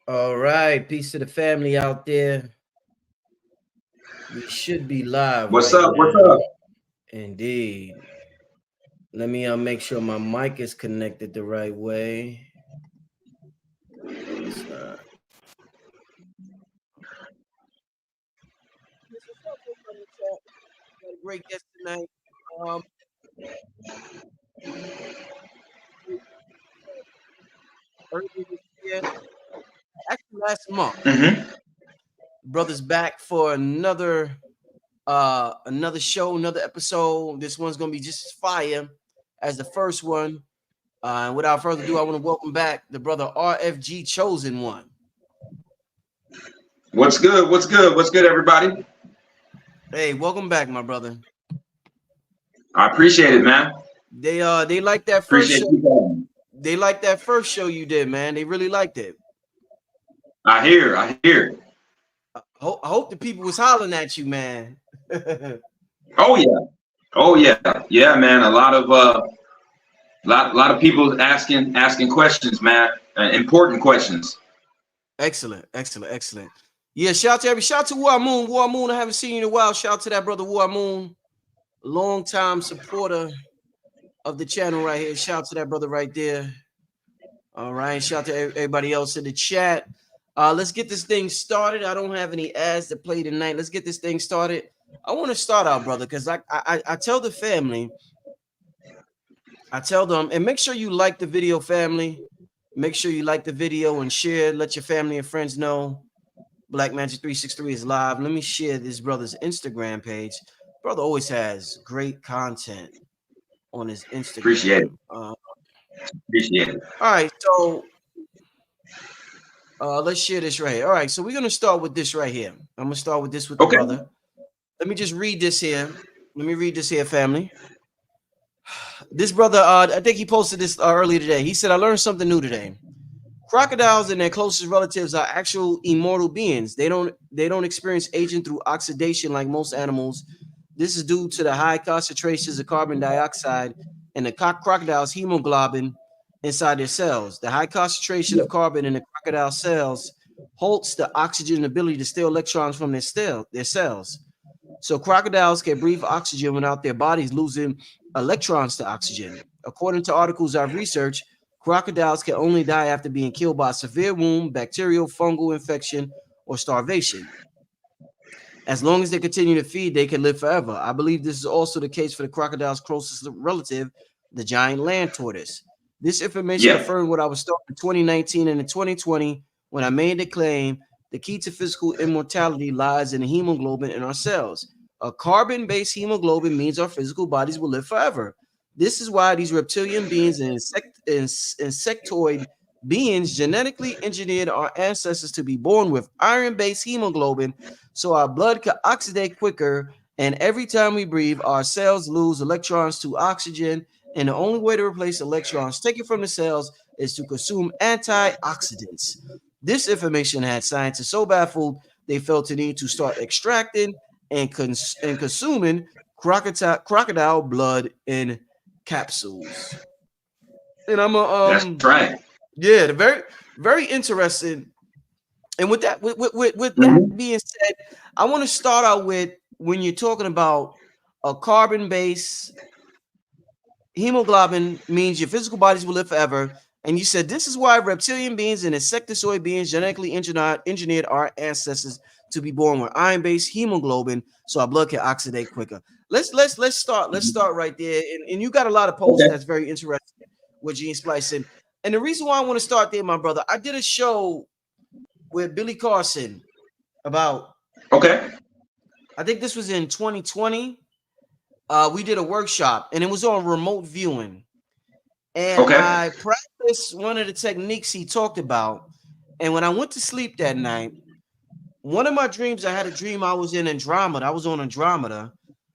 All right, peace to the family out there. We should be live What's right up? What's now. up? Indeed. Let me make sure my mic is connected the right way. No, it's not. Got a great guest tonight. Um, earlier this year, actually last month, Mm-hmm. brother's back for another show, another episode. This one's gonna be just as fire as the first one. And without further ado, I want to welcome back the brother RFG Chosen One. What's good? What's good? What's good, everybody? Hey, welcome back, my brother. I appreciate it, man. They like that first Appreciate show. you guys. They like that first show you did, man. They really liked it. I hear. I hear. I hope the people was hollering at you, man. Oh yeah. Oh yeah. Yeah, man. A lot of lot of people asking questions, man. Important questions. Excellent, excellent, excellent. Yeah, shout out to War Moon. War Moon, I haven't seen you in a while. Shout out to that brother War Moon, long time supporter of the channel right here. Shout out to that brother right there. All right, shout out to everybody else in the chat. Let's get this thing started. I don't have any ads to play tonight. Let's get this thing started. I want to start out, brother, because I tell the family, I tell them, and make sure you like the video, family. Make sure you like the video and share. Let your family and friends know Black Magic 363 is live. Let me share this brother's Instagram page. Brother always has great content on his Appreciate it. Instagram. Appreciate it. All right, so let's share this right here. All right, so we're gonna start with this right here. I'm gonna start with this with the Okay. brother. Let me just read this here. Let me read this here, family. This brother, I think he posted this earlier today. He said, "I learned something new today. Crocodiles and their closest relatives are actual immortal beings. They don't experience aging through oxidation like most animals. This is due to the high concentrations of carbon dioxide and the crocodile's hemoglobin inside their cells. The high concentration of carbon in the crocodile cells halts the oxygen ability to steal electrons from their cells. So crocodiles can breathe oxygen without their bodies losing electrons to oxygen. According to articles I've researched, crocodiles can only die after being killed by a severe wound, bacterial, fungal infection, or starvation. As long as they continue to feed, they can live forever. I believe this is also the case for the crocodile's closest relative, the giant land tortoise. This information Yeah. confirmed what I was taught in 2019 and in 2020 when I made the claim the key to physical immortality lies in the hemoglobin in our cells. A carbon-based hemoglobin means our physical bodies will live forever. This is why these reptilian beings and insectoid beings genetically engineered our ancestors to be born with iron-based hemoglobin so our blood can oxidate quicker. And every time we breathe, our cells lose electrons to oxygen. And the only way to replace electrons taken from the cells is to consume antioxidants. This information had scientists so baffled they felt the need to start extracting and consuming crocodile blood in capsules. And I'm a That's right. yeah, very interesting. And with that, with Mm-hmm. that being said, I want to start out with when you're talking about a carbon-based hemoglobin means your physical bodies will live forever. And you said this is why reptilian beings and insectoid beings genetically engineered our ancestors to be born with iron-based hemoglobin, so our blood can oxidate quicker. Let's start right there. And you got a lot of posts Okay. that's very interesting with gene splicing. And the reason why I want to start there, my brother, I did a show with Billy Carson about, Okay. I think this was in 2020. We did a workshop and it was on remote viewing. And Okay. I practiced one of the techniques he talked about. And when I went to sleep that night, one of my dreams, I had a dream I was in Andromeda. I was on Andromeda.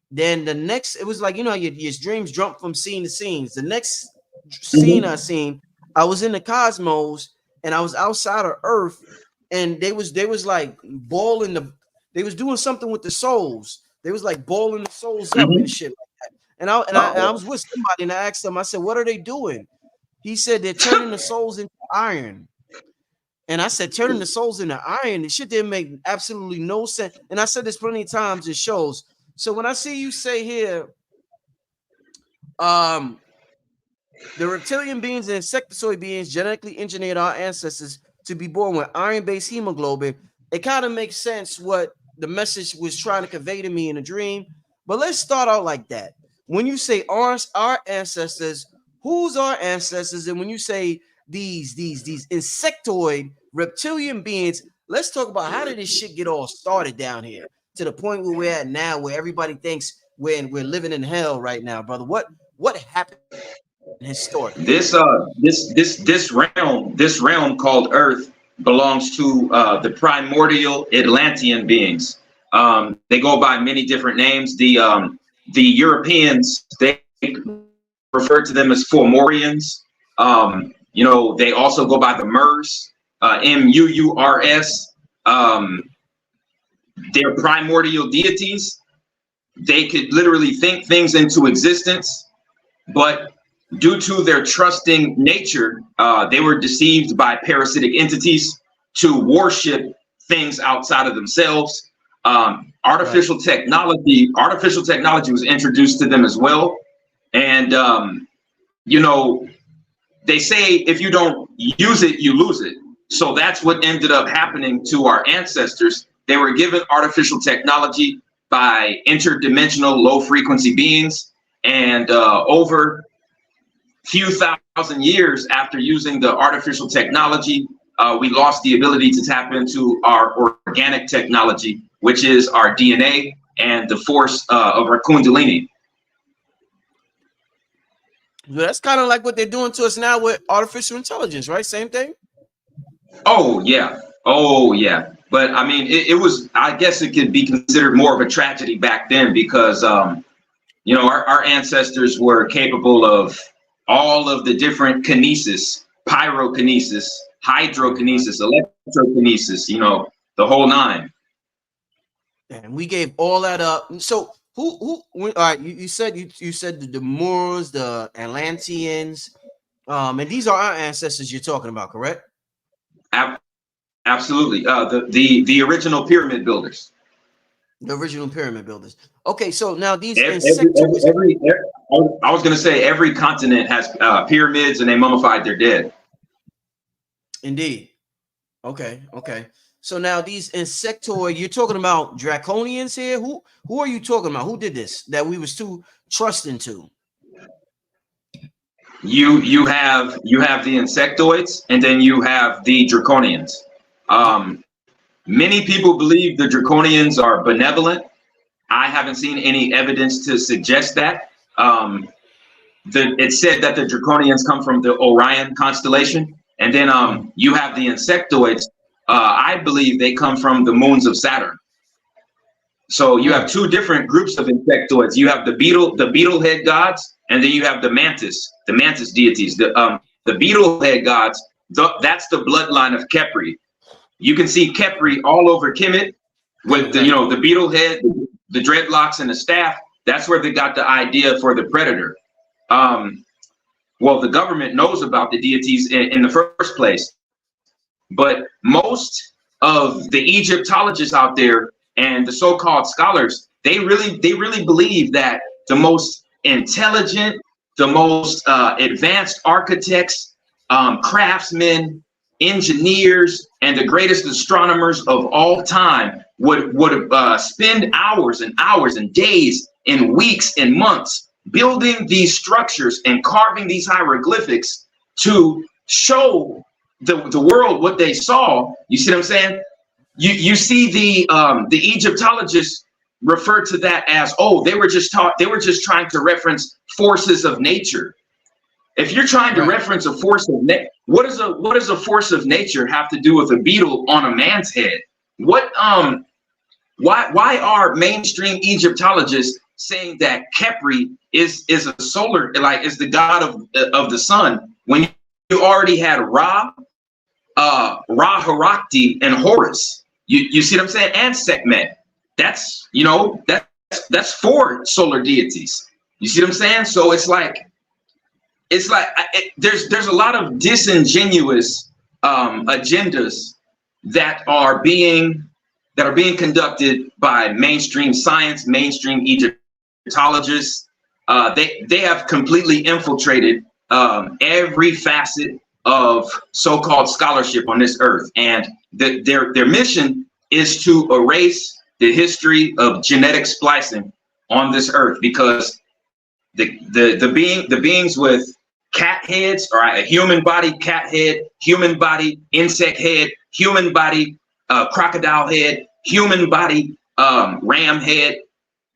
Then the next, it was like, you know, your dreams jump from scene to scenes. The next scene I Mm-hmm. seen, I was in the cosmos and I was outside of Earth, and they was like balling they was doing something with the souls. They was like balling the souls up and Mm-hmm. shit like that. And I was with somebody and I asked them, I said, what are they doing? He said they're turning the souls into iron. And I said, turning the souls into iron, this shit didn't make absolutely no sense. And I said this plenty of times in shows. So when I see you say here, the reptilian beings and insectoid beings genetically engineered our ancestors to be born with iron-based hemoglobin, it kind of makes sense what the message was trying to convey to me in a dream. But let's start out like that. When you say our ancestors, who's our ancestors? And when you say these insectoid reptilian beings, let's talk about how did this shit get all started down here to the point where we're at now, where everybody thinks we're living in hell right now, brother. What happened historically? This realm called Earth belongs to the primordial Atlantean beings. They go by many different names. The Europeans, they refer to them as Fomorians. You know, they also go by the Murs, M-U-U-R-S. They're primordial deities. They could literally think things into existence, but due to their trusting nature, they were deceived by parasitic entities to worship things outside of themselves. Artificial technology was introduced to them as well. And, you know, they say if you don't use it, you lose it. So that's what ended up happening to our ancestors. They were given artificial technology by interdimensional low frequency beings. And over few thousand years after using the artificial technology, we lost the ability to tap into our organic technology, which is our DNA and the force of our Kundalini. That's kind of like what they're doing to us now with artificial intelligence, right? Same thing. Oh yeah. But I mean, it was, I guess it could be considered more of a tragedy back then because, you know, our ancestors were capable of all of the different kinesis, pyrokinesis, hydrokinesis, electrokinesis, you know, the whole nine. And we gave all that up. So all right, you said the Moors, the Atlanteans, and these are our ancestors you're talking about, correct? Absolutely. The original pyramid builders. The original pyramid builders. Okay, so now these I was going to say every continent has pyramids and they mummified their dead. Indeed. Okay. So now these insectoid, you're talking about draconians here. Who are you talking about? Who did this that we was too trusting to? You have the insectoids, and then you have the draconians. Many people believe the draconians are benevolent. I haven't seen any evidence to suggest that. It's said that the draconians come from the Orion constellation, and then you have the insectoids. I believe they come from the moons of Saturn. So you have two different groups of insectoids. You have the beetle head gods, and then you have the mantis deities. The beetle head gods, that's the bloodline of Khepri. You can see Khepri all over Kemet with the beetle head, the dreadlocks, and the staff. That's where they got the idea for the predator. Well, the government knows about the deities in the first place, but most of the Egyptologists out there and the so-called scholars, they really believe that the most intelligent, the most advanced architects, craftsmen, engineers, and the greatest astronomers of all time would spend hours and hours and days and weeks and months building these structures and carving these hieroglyphics to show the world what they saw. You see what I'm saying? You see the Egyptologists refer to that as, oh, they were just trying to reference forces of nature. If you're trying to reference a force of nature, what does a force of nature have to do with a beetle on a man's head? Why are mainstream Egyptologists saying that Khepri is a solar, like is the god of the sun, when you already had Ra, Harakti, and Horus? You see what I'm saying? And Sekhmet. That's four solar deities. You see what I'm saying? So it's like there's a lot of disingenuous agendas that are being conducted by mainstream science, mainstream Egyptologists. They have completely infiltrated every facet of so-called scholarship on this earth, and their mission is to erase the history of genetic splicing on this earth, because the beings with cat heads, or a human body cat head, human body insect head, human body crocodile head, human body ram head,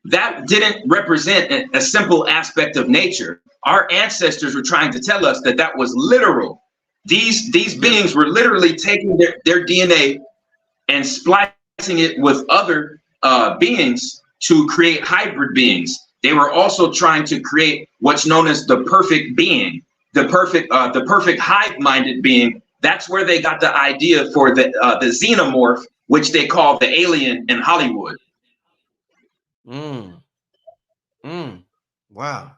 that didn't represent a simple aspect of nature. Our ancestors were trying to tell us that that was literal. These beings were literally taking their DNA and splicing it with other beings to create hybrid beings. They were also trying to create what's known as the perfect being, the perfect hive-minded being. That's where they got the idea for the xenomorph, which they call the alien in Hollywood. Wow.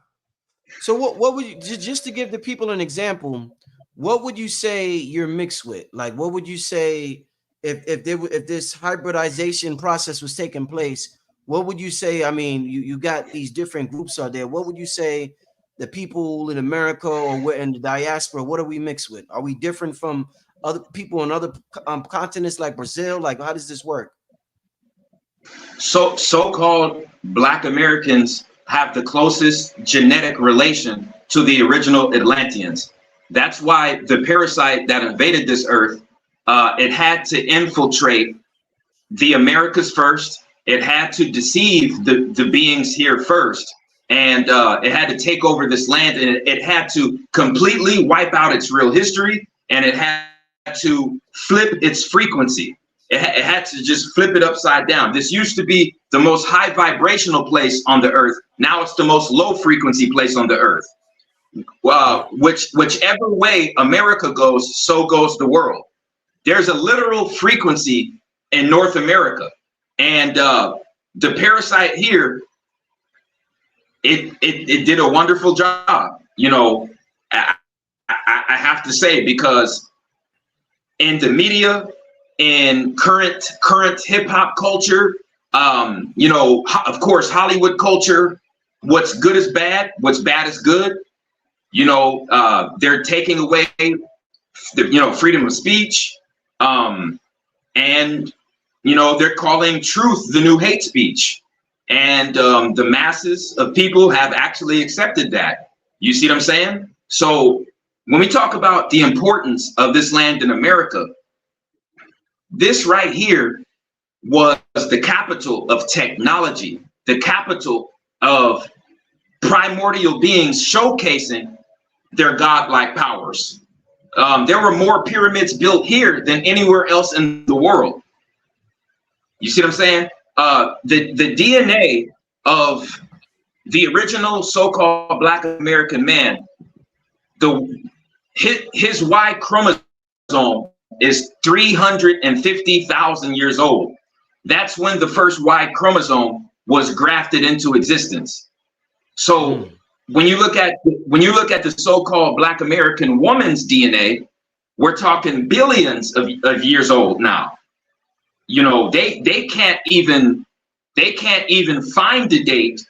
So what would you, just to give the people an example, what would you say you're mixed with? Like, what would you say if this hybridization process was taking place? What would you say? I mean, you got these different groups out there. What would you say the people in America or in the diaspora, what are we mixed with? Are we different from other people in other continents like Brazil? Like, how does this work? So-called Black Americans have the closest genetic relation to the original Atlanteans. That's why the parasite that invaded this earth, it had to infiltrate the Americas first. It had to deceive the beings here first. And it had to take over this land, and it had to completely wipe out its real history, and it had to flip its frequency. It had to just flip it upside down. This used to be the most high vibrational place on the earth. Now it's the most low frequency place on the earth. Whichever way America goes, so goes the world. There's a literal frequency in North America, and the parasite here, it did a wonderful job. You know, I have to say, because in the media, in current hip hop culture, you know, of course, Hollywood culture, what's good is bad, what's bad is good. You know, they're taking away freedom of speech, and you know, they're calling truth the new hate speech. And the masses of people have actually accepted that. You see what I'm saying? So when we talk about the importance of this land in America, this right here was the capital of technology, the capital of primordial beings showcasing their godlike powers. There were more pyramids built here than anywhere else in the world. You see what I'm saying? The DNA of the original so-called Black American man, his Y chromosome is 350,000 years old. That's when the first Y chromosome was grafted into existence. So when you look at the so-called Black American woman's DNA, we're talking billions of years old now. You know, they can't even find the date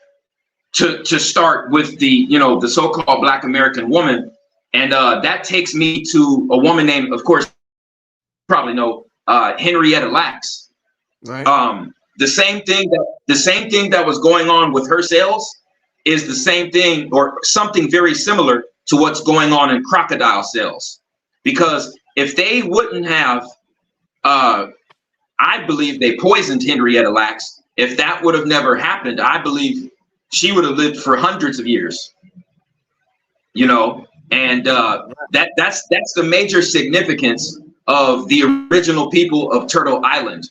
to start with the so-called Black American woman, and that takes me to a woman named, of course, probably know, Henrietta Lacks. Right. The same thing that was going on with her cells is the same thing, or something very similar to what's going on in crocodile cells, because if they wouldn't have, I believe they poisoned Henrietta Lacks. If that would have never happened, I believe she would have lived for hundreds of years. You know, and that's the major significance of the original people of Turtle Island.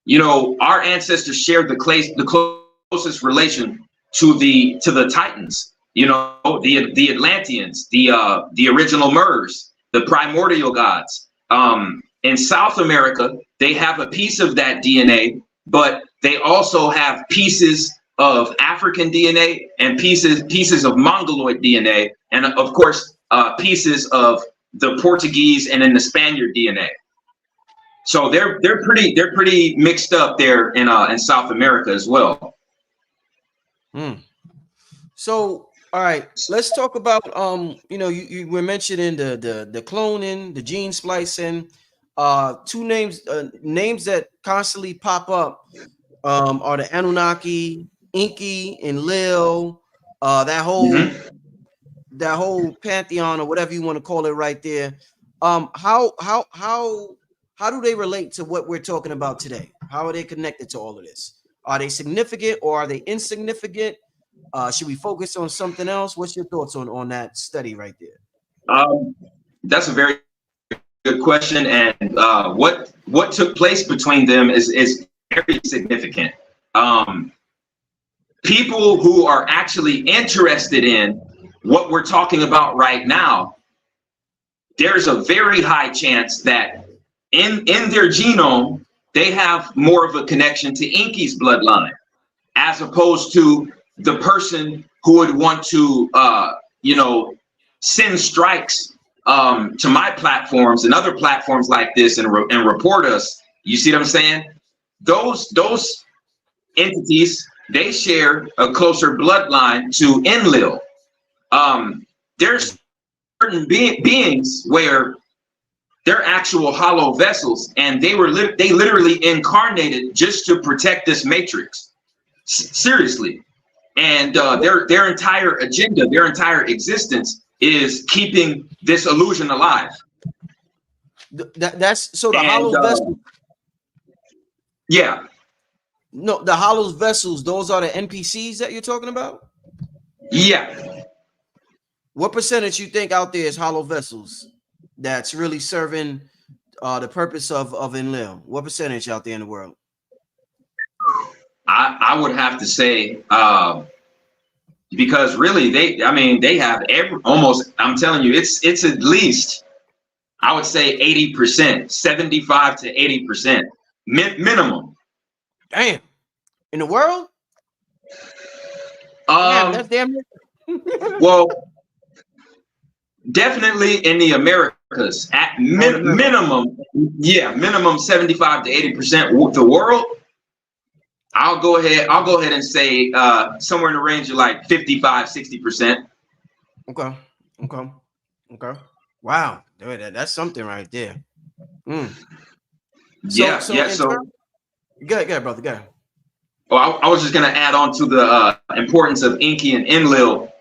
You know, our ancestors shared the closest relation to the Titans. You know, the Atlanteans, the original Mers, the primordial gods. In South America, they have a piece of that DNA, but they also have pieces of African DNA and pieces of Mongoloid DNA, and of course, pieces of the Portuguese and in the Spaniard DNA. So they're pretty mixed up there in South America as well. So all right, let's talk about you were mentioning the cloning, the gene splicing. Two names that constantly pop up are the Anunnaki, Enki, and Enlil. That whole pantheon or whatever you want to call it right there. How do they relate to what we're talking about today? How are they connected to all of this? Are they significant or are they insignificant? Should we focus on something else? What's your thoughts on that study right there? That's a very good question, and what took place between them is very significant. People who are actually interested in what we're talking about right now, there's a very high chance that in their genome they have more of a connection to Enki's bloodline, as opposed to the person who would want to send strikes to my platforms and other platforms like this and report us. You see what I'm saying? Those entities, they share a closer bloodline to Enlil. There's certain beings where they're actual hollow vessels, and they literally incarnated just to protect this matrix. Seriously. And their entire agenda, their entire existence is keeping this illusion alive. That's so the hollow vessels. Yeah. No, the hollow vessels, those are the NPCs that you're talking about? Yeah. What percentage you think out there is hollow vessels that's really serving the purpose of Enlil? What percentage out there in the world? I would have to say, because really they have almost, I'm telling you, it's at least, I would say 80%, 75 to 80% minimum. Damn. In the world? Damn, that's damn. Well, definitely in the Americas at minimum, minimum 75 to 80%. With the world, I'll go ahead and say somewhere in the range of like 55, 60%. Okay. Wow, that's something right there. So go ahead, brother. Go ahead. Well, I was just gonna add on to the importance of Enki and Enlil.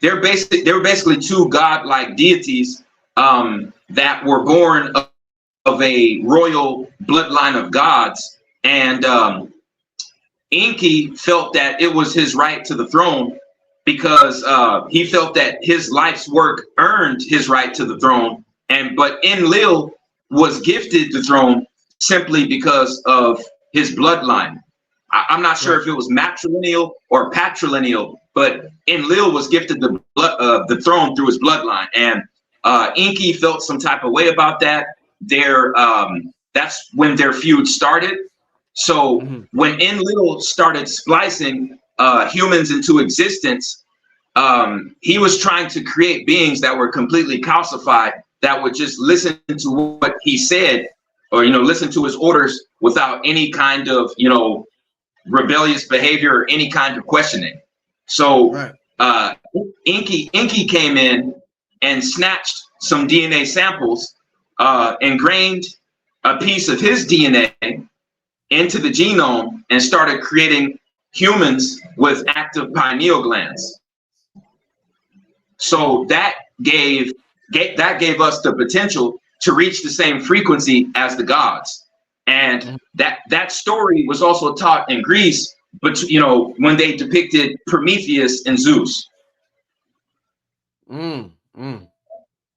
They were basically two godlike deities that were born of a royal bloodline of gods, and Enki felt that it was his right to the throne because he felt that his life's work earned his right to the throne, but Enlil was gifted the throne simply because of his bloodline. I'm not sure if it was matrilineal or patrilineal, but Enlil was gifted the throne through his bloodline, and Enki felt some type of way about that. That's when their feud started. So when Enlil started splicing humans into existence, he was trying to create beings that were completely calcified, that would just listen to what he said, or listen to his orders without any kind of rebellious behavior or any kind of questioning. So Enki came in and snatched some DNA samples, ingrained a piece of his DNA into the genome, and started creating humans with active pineal glands. So that gave us the potential to reach the same frequency as the gods. And that story was also taught in Greece, but when they depicted Prometheus and Zeus.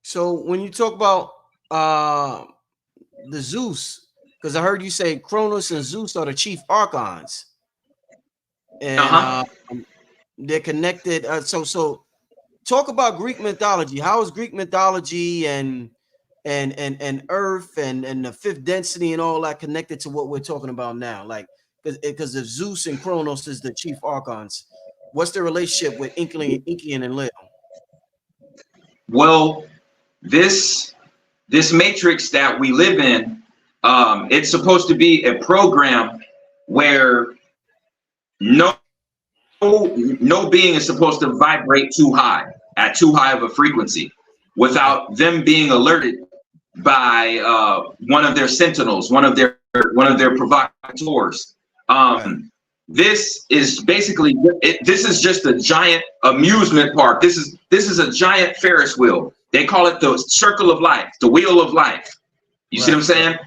So when you talk about the Zeus, because I heard you say Kronos and Zeus are the chief archons, and they're connected. So talk about Greek mythology. How is Greek mythology and Earth and the fifth density and all that connected to what we're talking about now? Like, because if Zeus and Kronos is the chief archons, what's the relationship with Enki and Enlil? Well, this matrix that we live in, it's supposed to be a program where no being is supposed to vibrate too high, at too high of a frequency, without them being alerted by one of their sentinels, one of their provocateurs. This is basically, this is just a giant amusement park. This is a giant Ferris wheel. They call it the circle of life, the wheel of life. You see what I'm saying?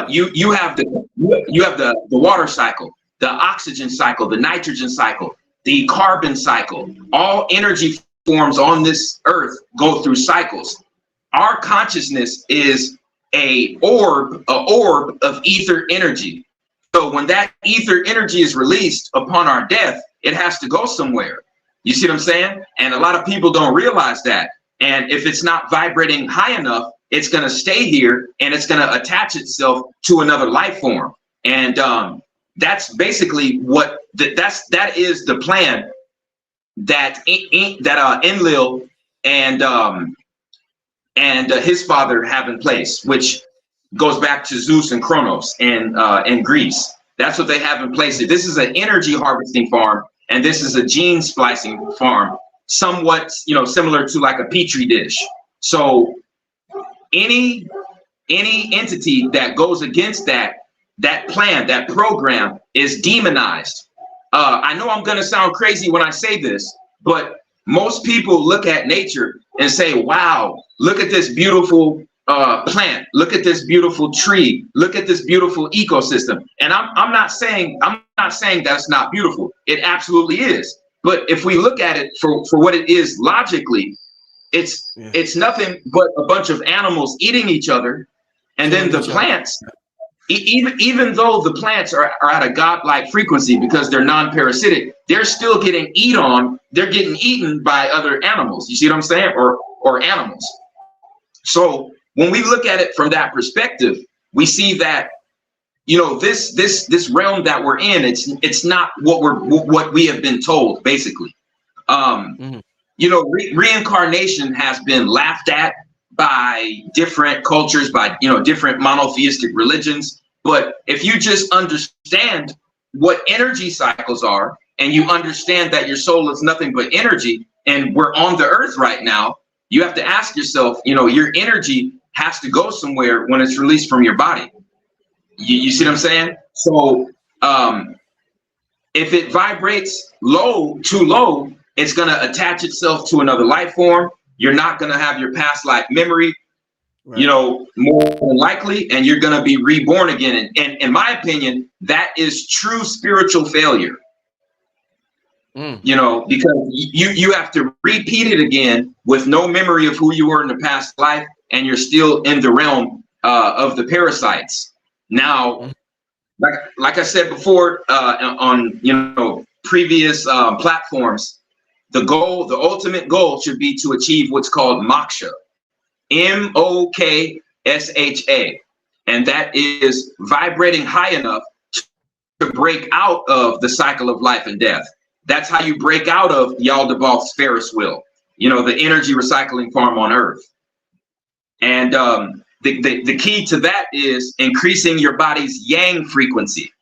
You have the water cycle, the oxygen cycle, the nitrogen cycle, the carbon cycle. All energy forms on this earth go through cycles. Our consciousness is a orb of ether energy. So when that ether energy is released upon our death, it has to go somewhere. You see what I'm saying? And a lot of people don't realize that. And if it's not vibrating high enough, it's going to stay here and it's going to attach itself to another life form. And that's basically what that is the plan that Enlil and his father have in place, which goes back to Zeus and Kronos in Greece. That's what they have in place. This is an energy harvesting farm, and this is a gene splicing farm, somewhat, similar to like a petri dish. So any entity that goes against that plan, that program, is demonized. I know I'm gonna sound crazy when I say this, but most people look at nature and say, wow, look at this beautiful plant, look at this beautiful tree, look at this beautiful ecosystem. And I'm not saying that's not beautiful. It absolutely is. But if we look at it for what it is logically, it's nothing but a bunch of animals eating each other. And then the plants, even though the plants are at a godlike frequency because they're non-parasitic, they're still getting they're getting eaten by other animals. You see what I'm saying? Or animals. So when we look at it from that perspective, we see that, this realm that we're in, it's not what we have been told, basically. Reincarnation has been laughed at by different cultures, by different monotheistic religions. But if you just understand what energy cycles are, and you understand that your soul is nothing but energy, and we're on the earth right now, you have to ask yourself, your energy has to go somewhere when it's released from your body. You see what I'm saying? So if it vibrates too low, it's going to attach itself to another life form. You're not going to have your past life memory, more than likely, and you're going to be reborn again. And in my opinion, that is true spiritual failure. Because you have to repeat it again with no memory of who you were in the past life, and you're still in the realm of the parasites. Now, like I said before, on previous platforms, the ultimate goal should be to achieve what's called moksha, M-O-K-S-H-A, and that is vibrating high enough to break out of the cycle of life and death. That's how you break out of Yaldabaoth's Ferris wheel, the energy recycling farm on Earth. And the key to that is increasing your body's yang frequency.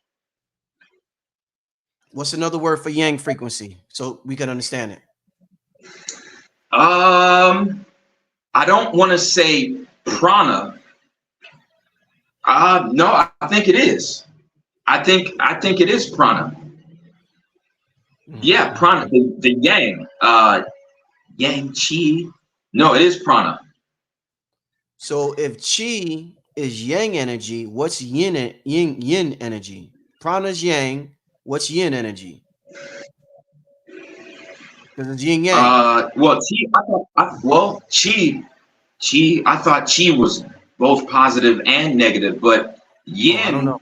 What's another word for yang frequency so we can understand it? I don't want to say prana. No, I think it is. I think it is prana. Yeah, prana, the yang, yang chi. No, it is prana. So if chi is yang energy, what's yin energy? Prana's yang. What's yin energy? Because it's yin yang. Well, chi. I thought chi was both positive and negative, but yin. I don't know.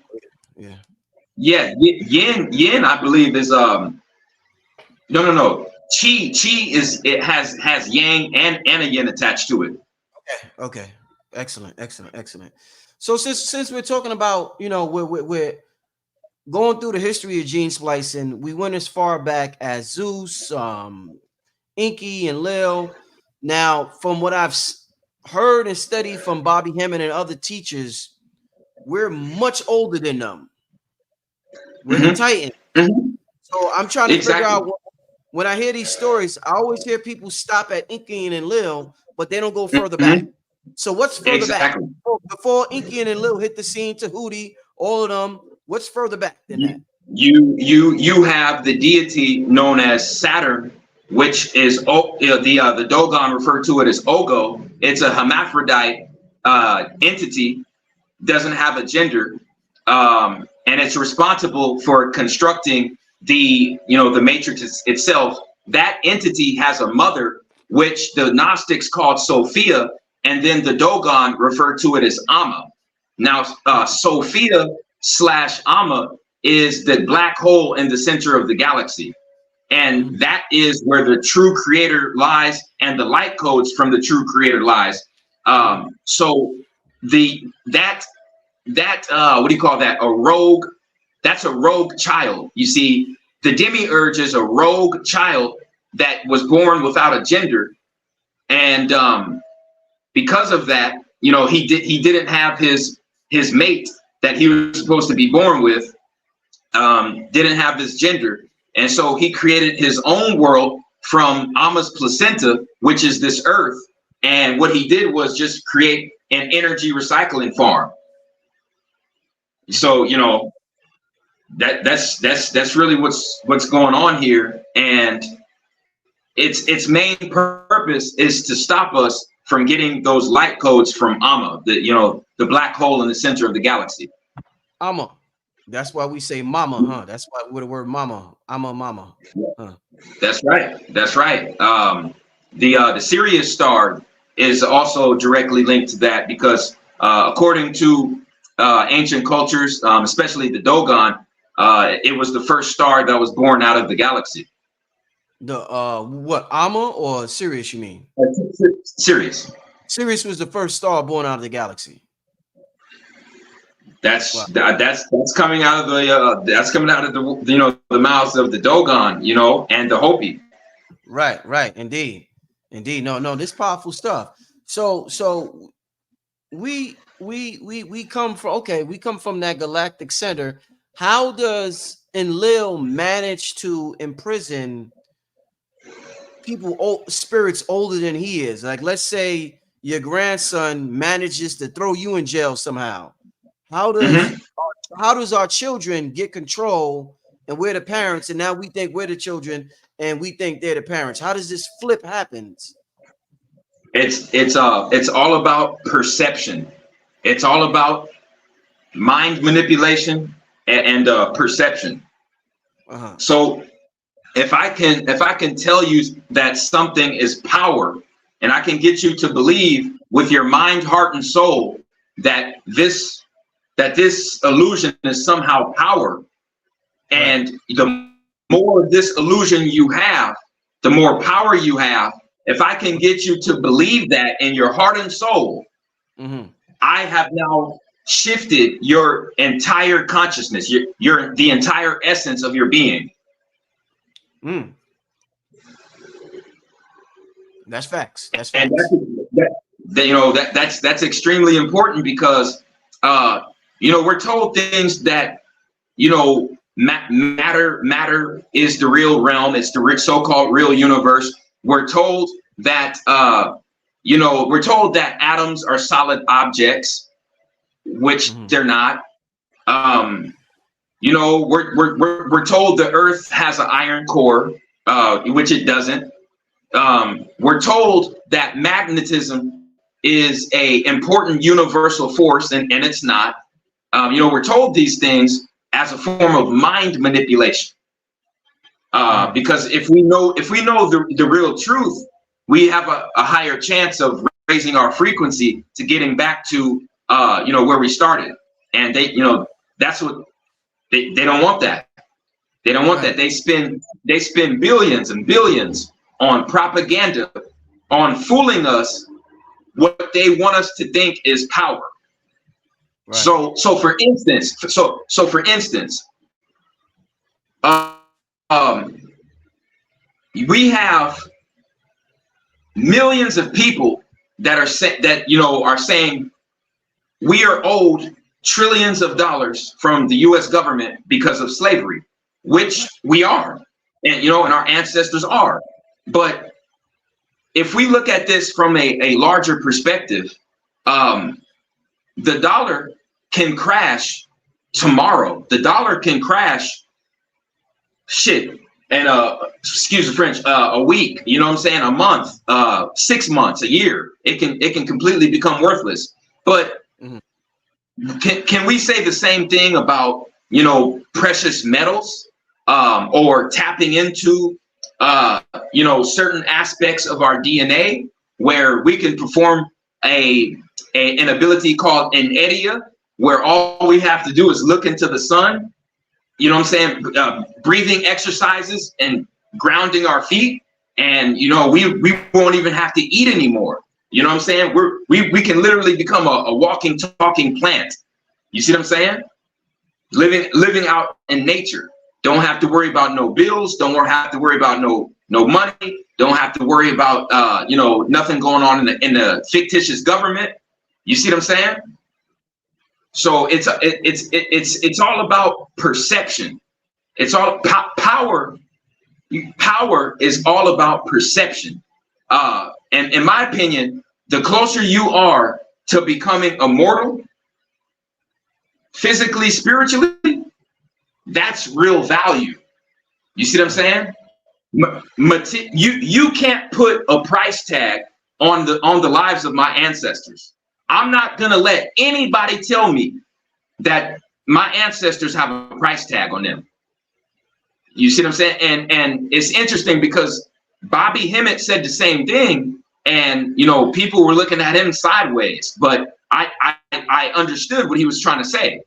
Yeah, yin. I believe is No. Chi is, it has yang and a yin attached to it. Okay. Excellent. So since we're talking about, we're going through the history of gene splicing, we went as far back as Zeus, Enki and Enlil. Now, from what I've heard and studied from Bobby Hammond and other teachers, we're much older than them. We're the Titans. So I'm trying to figure out when I hear these stories, I always hear people stop at Enki and Enlil, but they don't go further back. So what's further back? Before Enki and Enlil hit the scene, Tahuti, all of them, what's further back than that? You have the deity known as Saturn, which is the Dogon referred to it as Ogo. It's a hermaphrodite entity, doesn't have a gender, and it's responsible for constructing the matrix itself. That entity has a mother, which the Gnostics called Sophia, and then the Dogon referred to it as Amma. Now, Sophia / Amma is the black hole in the center of the galaxy. And that is where the true creator lies and the light codes from the true creator lies. So that what do you call that? A rogue, that's a rogue child. You see, the demiurge is a rogue child that was born without a gender. And because of that, he didn't have his mate that he was supposed to be born with, didn't have his gender. And so he created his own world from Amma's placenta, which is this earth. And what he did was just create an energy recycling farm. So, that's really what's going on here. And its main purpose is to stop us from getting those light codes from Amma, the black hole in the center of the galaxy. Amma. That's why we say mama, huh? That's why with the word mama, Amma, mama. Huh. That's right. That's right. The Sirius star is also directly linked to that because according to ancient cultures, especially the Dogon, it was the first star that was born out of the galaxy. The what, Amma or Sirius, you mean? Sirius. Sirius was the first star born out of the galaxy. That's coming out of the the mouths of the Dogon, and the Hopi. Right, indeed. No, this powerful stuff. So we come from that galactic center. How does Enlil manage to imprison people, spirits older than he is? Like, let's say your grandson manages to throw you in jail somehow. How does our children get control and we're the parents, and now we think we're the children and we think they're the parents? How does this flip happen? It's all about perception. It's all about mind manipulation and perception. So if I can tell you that something is power, and I can get you to believe with your mind, heart, and soul that this illusion is somehow power, and the more of this illusion you have, the more power you have. If I can get you to believe that in your heart and soul, I have now shifted your entire consciousness, the entire essence of your being. That's facts. That's facts. And that's extremely important because we're told things that matter is the real realm. It's the so-called real universe. We're told that atoms are solid objects, which they're not. We're told the Earth has an iron core, which it doesn't. We're told that magnetism is a important universal force, and it's not. We're told these things as a form of mind manipulation. Because if we know the real truth, we have a higher chance of raising our frequency to getting back to where we started. And that's what they don't want that. They don't want that. They spend billions and billions on propaganda, on fooling us what they want us to think is power. Right. So for instance, we have millions of people that are are saying we are owed trillions of dollars from the U.S. government because of slavery, which we are, and and our ancestors are. But if we look at this from a larger perspective, the dollar can crash tomorrow. The dollar can crash and excuse the French, a week, you know what I'm saying, a month, 6 months, a year. It can completely become worthless. But can we say the same thing about precious metals, or tapping into certain aspects of our DNA where we can perform an ability called an edia, where all we have to do is look into the sun, you know what I'm saying, breathing exercises and grounding our feet, and we won't even have to eat anymore. You know what I'm saying? We can literally become a walking, talking plant. You see what I'm saying? Living out in nature. Don't have to worry about no bills. Don't have to worry about no money. Don't have to worry about nothing going on in the fictitious government. You see what I'm saying? So it's all about perception. It's all power. Power is all about perception. And in my opinion, the closer you are to becoming immortal, physically, spiritually, that's real value. You see what I'm saying? You can't put a price tag on the lives of my ancestors. I'm not gonna let anybody tell me that my ancestors have a price tag on them. You see what I'm saying? And it's interesting because Bobby Hemmett said the same thing, and people were looking at him sideways, but I understood what he was trying to say.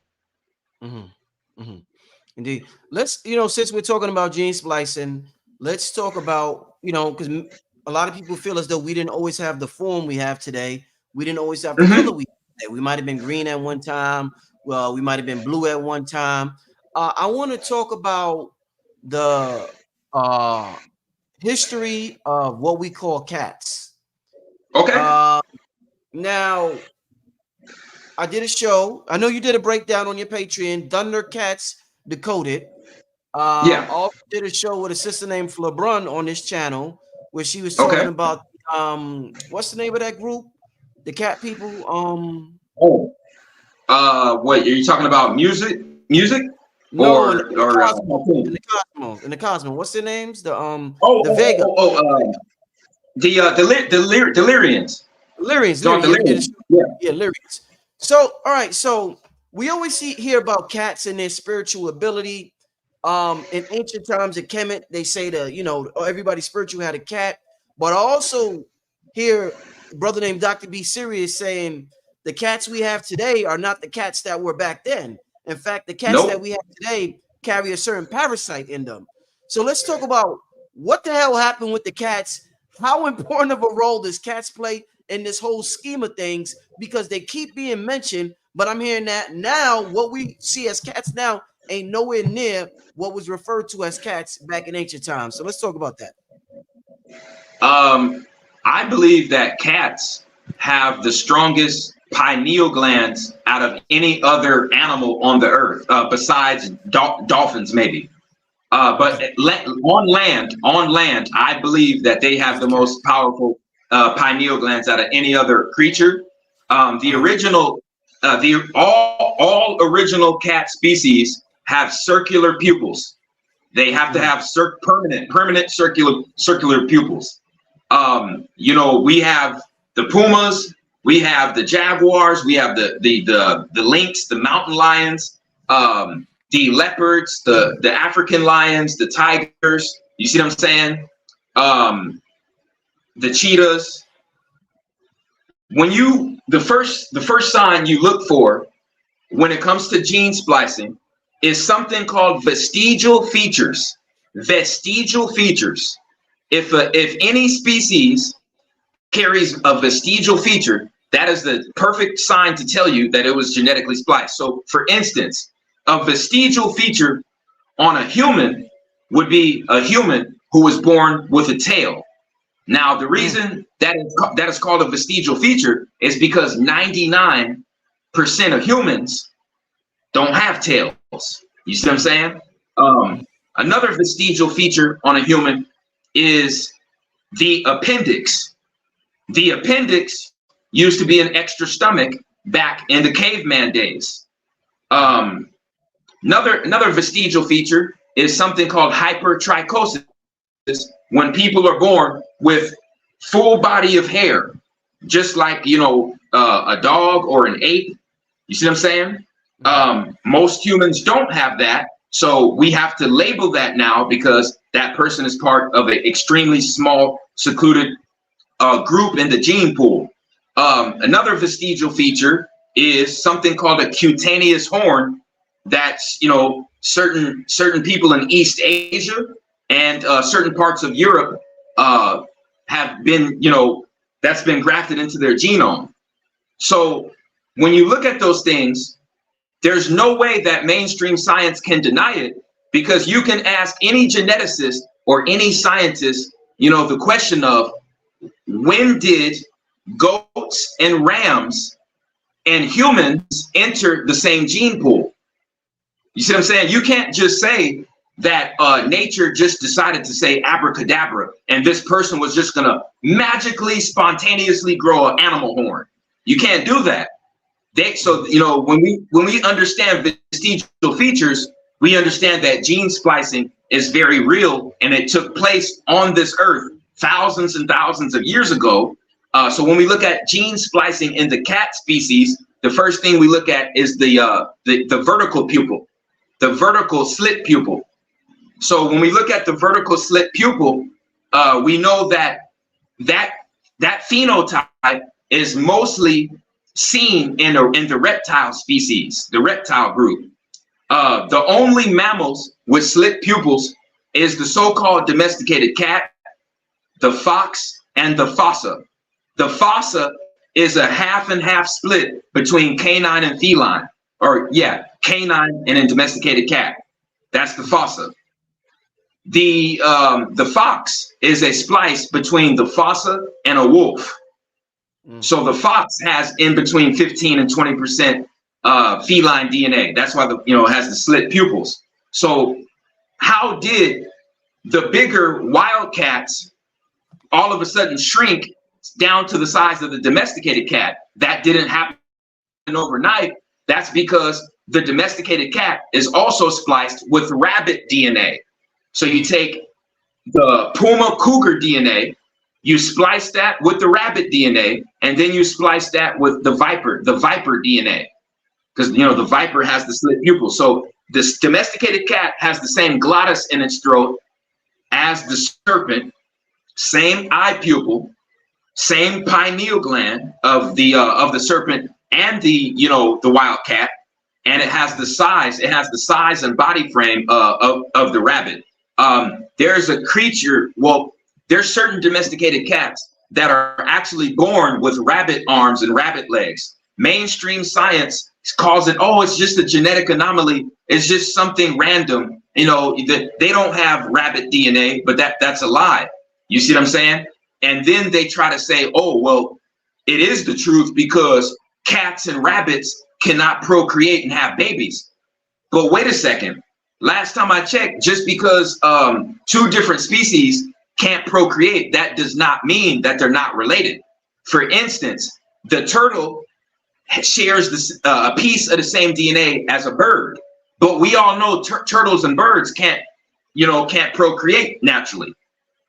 Indeed. Let's, since we're talking about gene splicing, let's talk about, because a lot of people feel as though we didn't always have the form we have today. We didn't always have the color we have today. We might have been green at one time. Well, we might have been blue at one time. I want to talk about the history of what we call cats. Okay. Now, I did a show. I know you did a breakdown on your Patreon, Thundercats Decoded. Yeah. Also did a show with a sister named Flebrun on this channel where she was talking about what's the name of that group? The cat people. What are you talking about? Music? No, in the Cosmos. What's their names? The Vega. Delirians. Lyrians. Yeah, Lyrians. So, all right. So we always hear about cats and their spiritual ability. In ancient times at Kemet, they say everybody spiritual had a cat. But I also hear a brother named Dr. B. Sirius saying the cats we have today are not the cats that were back then. In fact, the cats that we have today carry a certain parasite in them. So let's talk about what the hell happened with the cats. How important of a role does cats play in this whole scheme of things? Because they keep being mentioned, but I'm hearing that now what we see as cats now ain't nowhere near what was referred to as cats back in ancient times. So let's talk about that. I believe that cats have the strongest pineal glands out of any other animal on the earth, besides dolphins, maybe. But on land, I believe that they have the most powerful pineal glands out of any other creature. The original, all original cat species have circular pupils. They have to have permanent circular pupils. We have the pumas, we have the jaguars, we have the lynx, the mountain lions, the leopards, the African lions, the tigers. You see what I'm saying? The cheetahs. When the first sign you look for when it comes to gene splicing is something called vestigial features. Vestigial features. If any species carries a vestigial feature, that is the perfect sign to tell you that it was genetically spliced. So, for instance, a vestigial feature on a human would be a human who was born with a tail. Now, the reason that is called a vestigial feature is because 99% of humans don't have tails. You see what I'm saying? Another vestigial feature on a human is the appendix. The appendix used to be an extra stomach back in the caveman days. Another vestigial feature is something called hypertrichosis, when people are born with full body of hair, just like, you know, a dog or an ape. You see what I'm saying? Most humans don't have that. So we have to label that now because that person is part of an extremely small, secluded group in the gene pool. Another vestigial feature is something called a cutaneous horn. That's, you know, certain people in East Asia and certain parts of Europe have been, you know, that's been grafted into their genome. So when you look at those things, there's no way that mainstream science can deny it, because you can ask any geneticist or any scientist, you know, the question of when did goats and rams and humans enter the same gene pool? You see what I'm saying? You can't just say that nature just decided to say abracadabra and this person was just gonna magically, spontaneously grow an animal horn. You can't do that. So, you know, when we understand vestigial features, we understand that gene splicing is very real and it took place on this earth thousands and thousands of years ago. So when we look at gene splicing in the cat species, the first thing we look at is the vertical pupil, the vertical slit pupil. So when we look at the vertical slit pupil, we know that phenotype is mostly seen in the reptile species, the reptile group. The only mammals with slit pupils is the so-called domesticated cat, the fox, and the fossa. The fossa is a half and half split between canine and feline, or yeah, canine and a domesticated cat. That's the fossa. The fox is a splice between the fossa and a wolf. So the fox has in between 15 and 20% feline DNA. That's why it has the slit pupils. So how did the bigger wildcats all of a sudden shrink down to the size of the domesticated cat? That didn't happen overnight. That's because the domesticated cat is also spliced with rabbit DNA. So you take the puma cougar DNA, you splice that with the rabbit DNA, and then you splice that with the viper DNA, because the viper has the slit pupil. So this domesticated cat has the same glottis in its throat as the serpent, same eye pupil, same pineal gland of the serpent and the wild cat, and it has the size and body frame of the rabbit. There's a creature. Well, there's certain domesticated cats that are actually born with rabbit arms and rabbit legs. Mainstream science calls it, oh, it's just a genetic anomaly. It's just something random. They don't have rabbit DNA, but that's a lie. You see what I'm saying? And then they try to say, oh, well, it is the truth because cats and rabbits cannot procreate and have babies. But wait a second. Last time I checked, just because two different species can't procreate, that does not mean that they're not related. For instance, the turtle shares a piece of the same DNA as a bird, but we all know turtles and birds can't procreate naturally.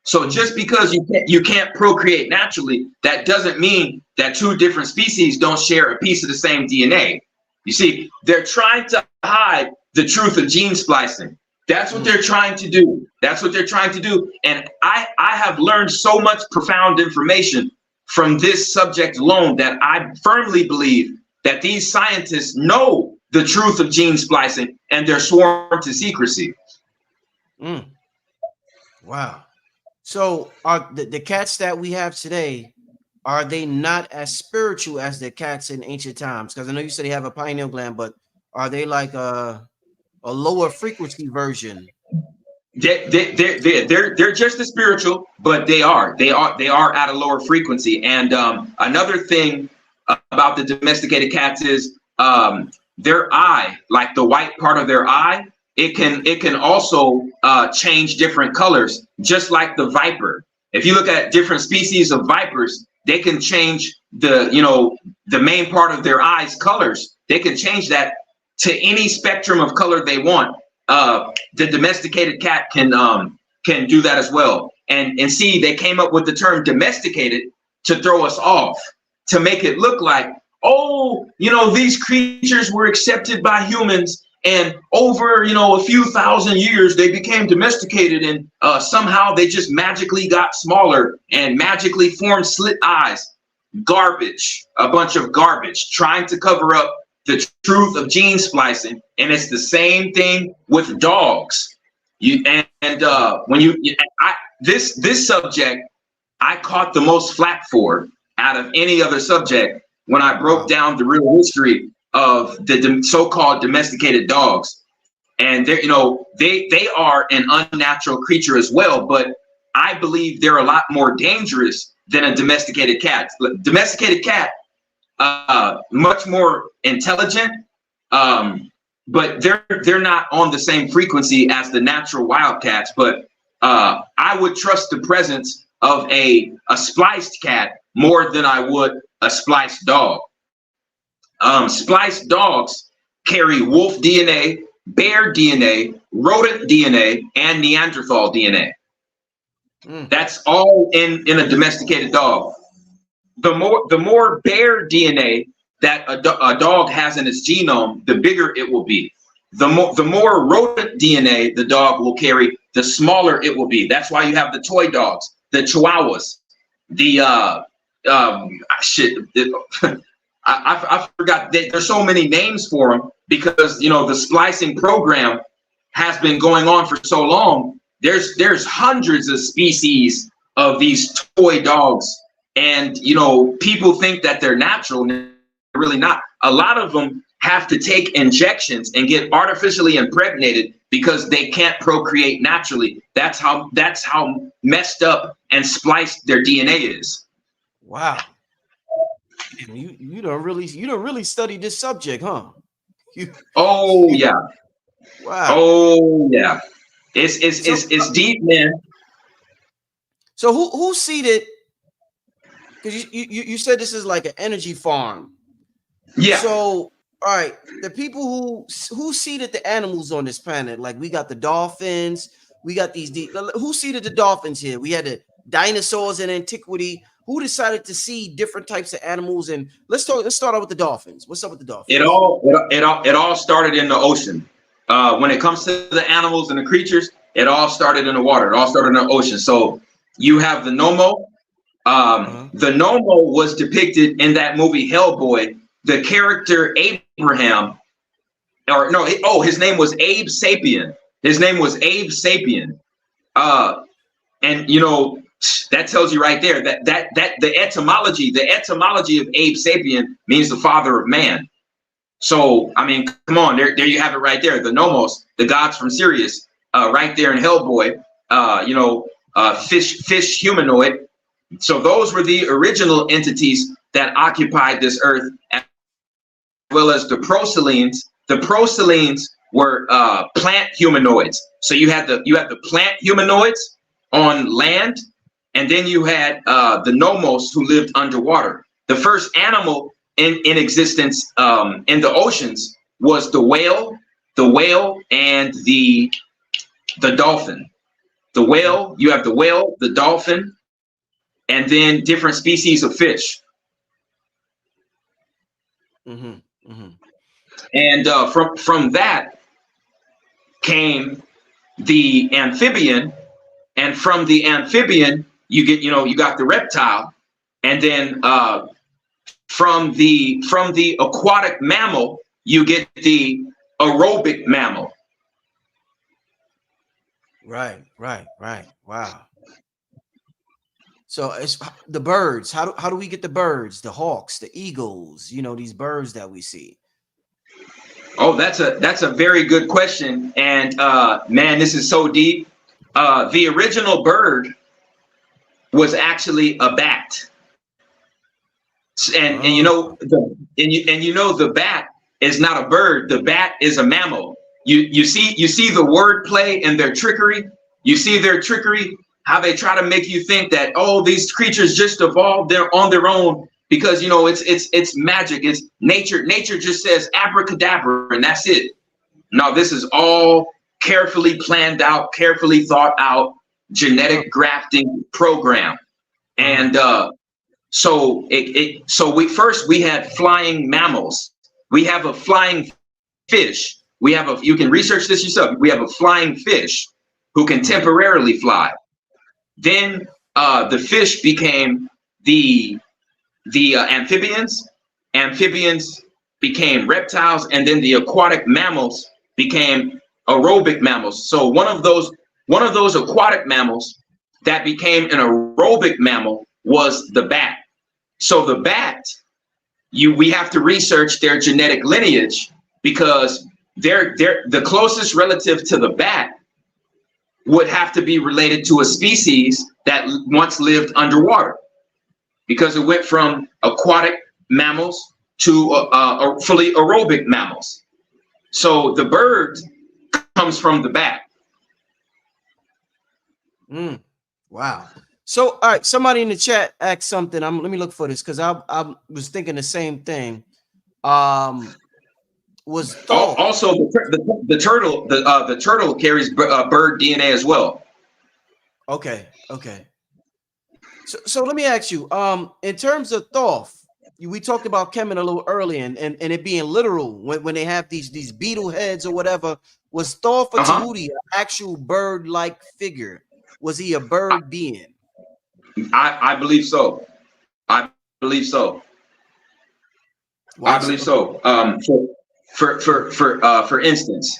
So just because you can't procreate naturally, that doesn't mean that two different species don't share a piece of the same DNA. You see, they're trying to hide the truth of gene splicing. That's what they're trying to do. That's what they're trying to do. And I have learned so much profound information from this subject alone that I firmly believe that these scientists know the truth of gene splicing and they're sworn to secrecy. Wow. So are the cats that we have today, are they not as spiritual as the cats in ancient times? Because I know you said they have a pineal gland, but are they like a lower frequency version They're just as spiritual, but they are at a lower frequency. And another thing about the domesticated cats is their eye, like the white part of their eye, it can also change different colors, just like the viper. If you look at different species of vipers, they can change the main part of their eyes colors. They can change that to any spectrum of color they want. The domesticated cat can do that as well. And see, they came up with the term domesticated to throw us off, to make it look like, oh, these creatures were accepted by humans, and over a few thousand years they became domesticated, and somehow they just magically got smaller and magically formed slit eyes. Garbage, a bunch of garbage, trying to cover up the truth of gene splicing. And it's the same thing with dogs. This subject I caught the most flack for out of any other subject when I broke down the real history of the so-called domesticated dogs. And they are an unnatural creature as well, but I believe they're a lot more dangerous than a domesticated cat. Domesticated cat, much more intelligent, but they're not on the same frequency as the natural wild cats. But I would trust the presence of a spliced cat more than I would a spliced dog. Spliced dogs carry wolf DNA, bear DNA, rodent DNA, and Neanderthal DNA. That's all in a domesticated dog. The more bear DNA that a dog has in its genome, the bigger it will be. The more rodent DNA the dog will carry, the smaller it will be. That's why you have the toy dogs, the Chihuahuas, the I forgot. There's so many names for them because the splicing program has been going on for so long. There's hundreds of species of these toy dogs, and people think that they're natural. They're really not. A lot of them have to take injections and get artificially impregnated because they can't procreate naturally. That's how messed up and spliced their DNA is. Wow. You don't really study this subject, huh? Oh yeah. Wow. Oh yeah. It's deep, man. So who seeded? Because you said this is like an energy farm. Yeah. So all right, the people who seeded the animals on this planet, like we got the dolphins, we got who seeded the dolphins here? We had the dinosaurs in antiquity. Who decided to seed different types of animals? And let's start out with the dolphins. What's up with the dolphins? It all started in the ocean. When it comes to the animals and the creatures, it all started in the water. It all started in the ocean. So you have the Nomo. The Nomo was depicted in that movie Hellboy. The character Abraham, his name was Abe Sapien. His name was Abe Sapien. And that tells you right there that the etymology of Abe Sapien means the father of man. So I mean, come on, there you have it right there. The Nomos, the gods from Sirius, right there in Hellboy. Fish humanoid. So those were the original entities that occupied this earth, as well as the Procellines. The Procellines were plant humanoids. So you had the plant humanoids on land, and then you had the Nomos who lived underwater. The first animal in existence in the oceans was the whale and the dolphin. The whale, you have the whale, the dolphin, and then different species of fish. And from that came the amphibian, and from the amphibian you got the reptile, and then from the aquatic mammal you get the aerobic mammal. Right. Wow. So it's the birds. How do we get the birds, the hawks, the eagles? These birds that we see. Oh, that's a very good question, and man, this is so deep. The original bird was actually a bat, and you know the bat is not a bird. The bat is a mammal. You see the wordplay and their trickery. You see their trickery, how they try to make you think that, oh, these creatures just evolved on their own because, you know, it's magic. It's nature. Nature just says abracadabra and that's it. No, this is all carefully planned out, carefully thought out genetic grafting program. And so we had flying mammals. We have a flying fish. You can research this yourself. We have a flying fish who can temporarily fly. Then the fish became the amphibians. Amphibians became reptiles, and then the aquatic mammals became aerobic mammals. So one of those aquatic mammals that became an aerobic mammal was the bat. So the bat, we have to research their genetic lineage because they're the closest relative to the bat would have to be related to a species that once lived underwater, because it went from aquatic mammals to fully aerobic mammals. So the bird comes from the bat. Wow. So, all right, somebody in the chat asked something. Let me look for this because I was thinking the same thing. Was Thor. Also the turtle carries bird DNA as well. Okay. So let me ask you, in terms of Thoth, we talked about Kemen a little earlier and it being literal when they have these beetle heads or whatever. Was Thoth or Tahuti an actual bird-like figure? Was he a bird being? I believe so. I believe so. I believe so. For instance,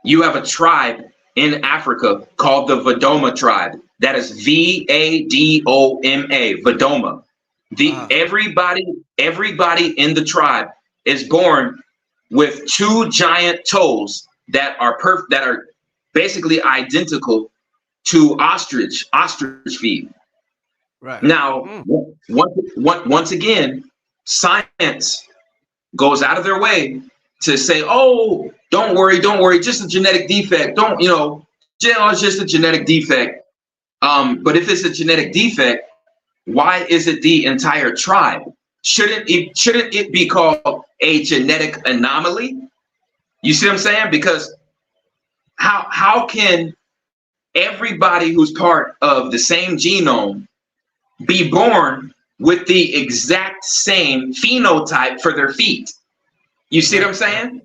you have a tribe in Africa called the Vadoma tribe. That is Vadoma, Vadoma. Everybody in the tribe is born with two giant toes that are basically identical to ostrich feet. Right. Now, once again, science goes out of their way to say, oh, don't worry, just a genetic defect. It's just a genetic defect. But if it's a genetic defect, why is it the entire tribe? Shouldn't it be called a genetic anomaly? You see what I'm saying? Because how can everybody who's part of the same genome be born with the exact same phenotype for their feet? You see what I'm saying?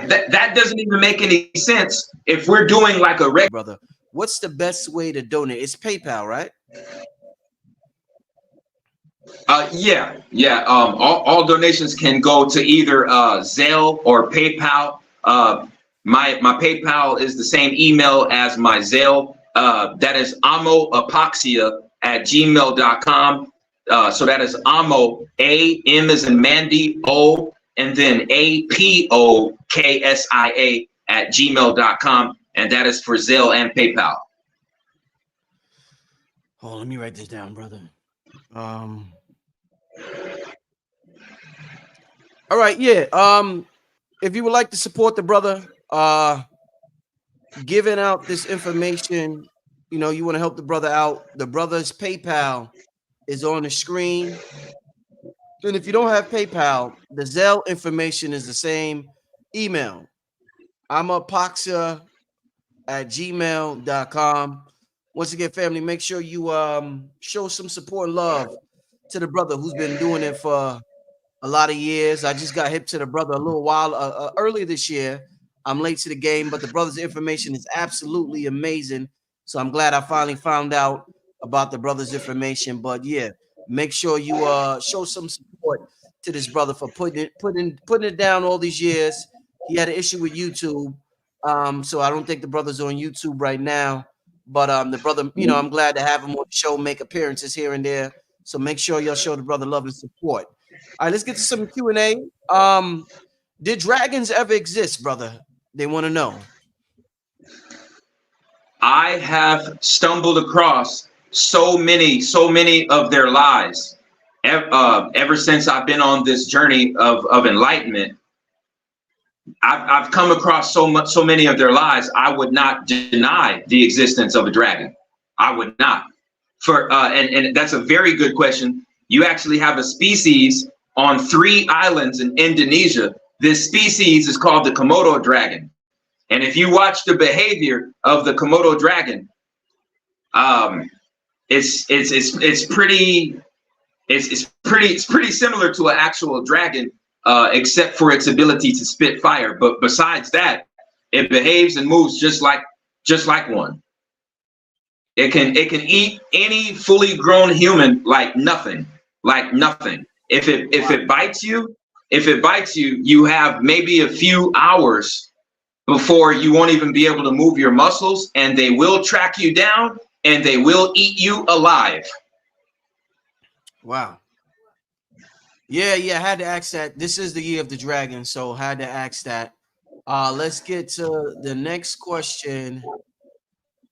That doesn't even make any sense if we're doing like a regular. Brother, what's the best way to donate? It's PayPal, right? Yeah. All donations can go to either Zelle or PayPal. My PayPal is the same email as my Zelle. That is amoapoxia@gmail.com. So that is Amo, A-M as in Mandy, O, and then APOKSIA@gmail.com. And that is for Zelle and PayPal. Oh, let me write this down, brother. All right, yeah. If you would like to support the brother, giving out this information, you want to help the brother out. The brother's PayPal is on the screen. And if you don't have PayPal, the Zelle information is the same email. amapoxia@gmail.com. Once again, family, make sure you show some support and love to the brother who's been doing it for a lot of years. I just got hip to the brother a little while earlier this year. I'm late to the game, but the brother's information is absolutely amazing. So I'm glad I finally found out about the brother's information. But yeah, make sure you show some support to this brother for putting it down all these years. He had an issue with YouTube, so I don't think the brother's on YouTube right now. But the brother, I'm glad to have him on the show, make appearances here and there. So make sure y'all show the brother love and support. All right, let's get to some Q&A. Did dragons ever exist, brother? They want to know. I have stumbled across so many of their lies ever since I've been on this journey of enlightenment. I've come across so many of their lies. I would not deny the existence of a dragon. I would not. And that's a very good question. You actually have a species on 3 islands in Indonesia. This species is called the Komodo dragon. And if you watch the behavior of the Komodo dragon, it's pretty similar to an actual dragon, except for its ability to spit fire. But besides that, it behaves and moves just like one. It can eat any fully grown human like nothing. If it bites you, you have maybe a few hours before you won't even be able to move your muscles, and they will track you down and they will eat you alive. Wow. Yeah, I had to ask that. This is the year of the dragon, so I had to ask that. Let's get to the next question.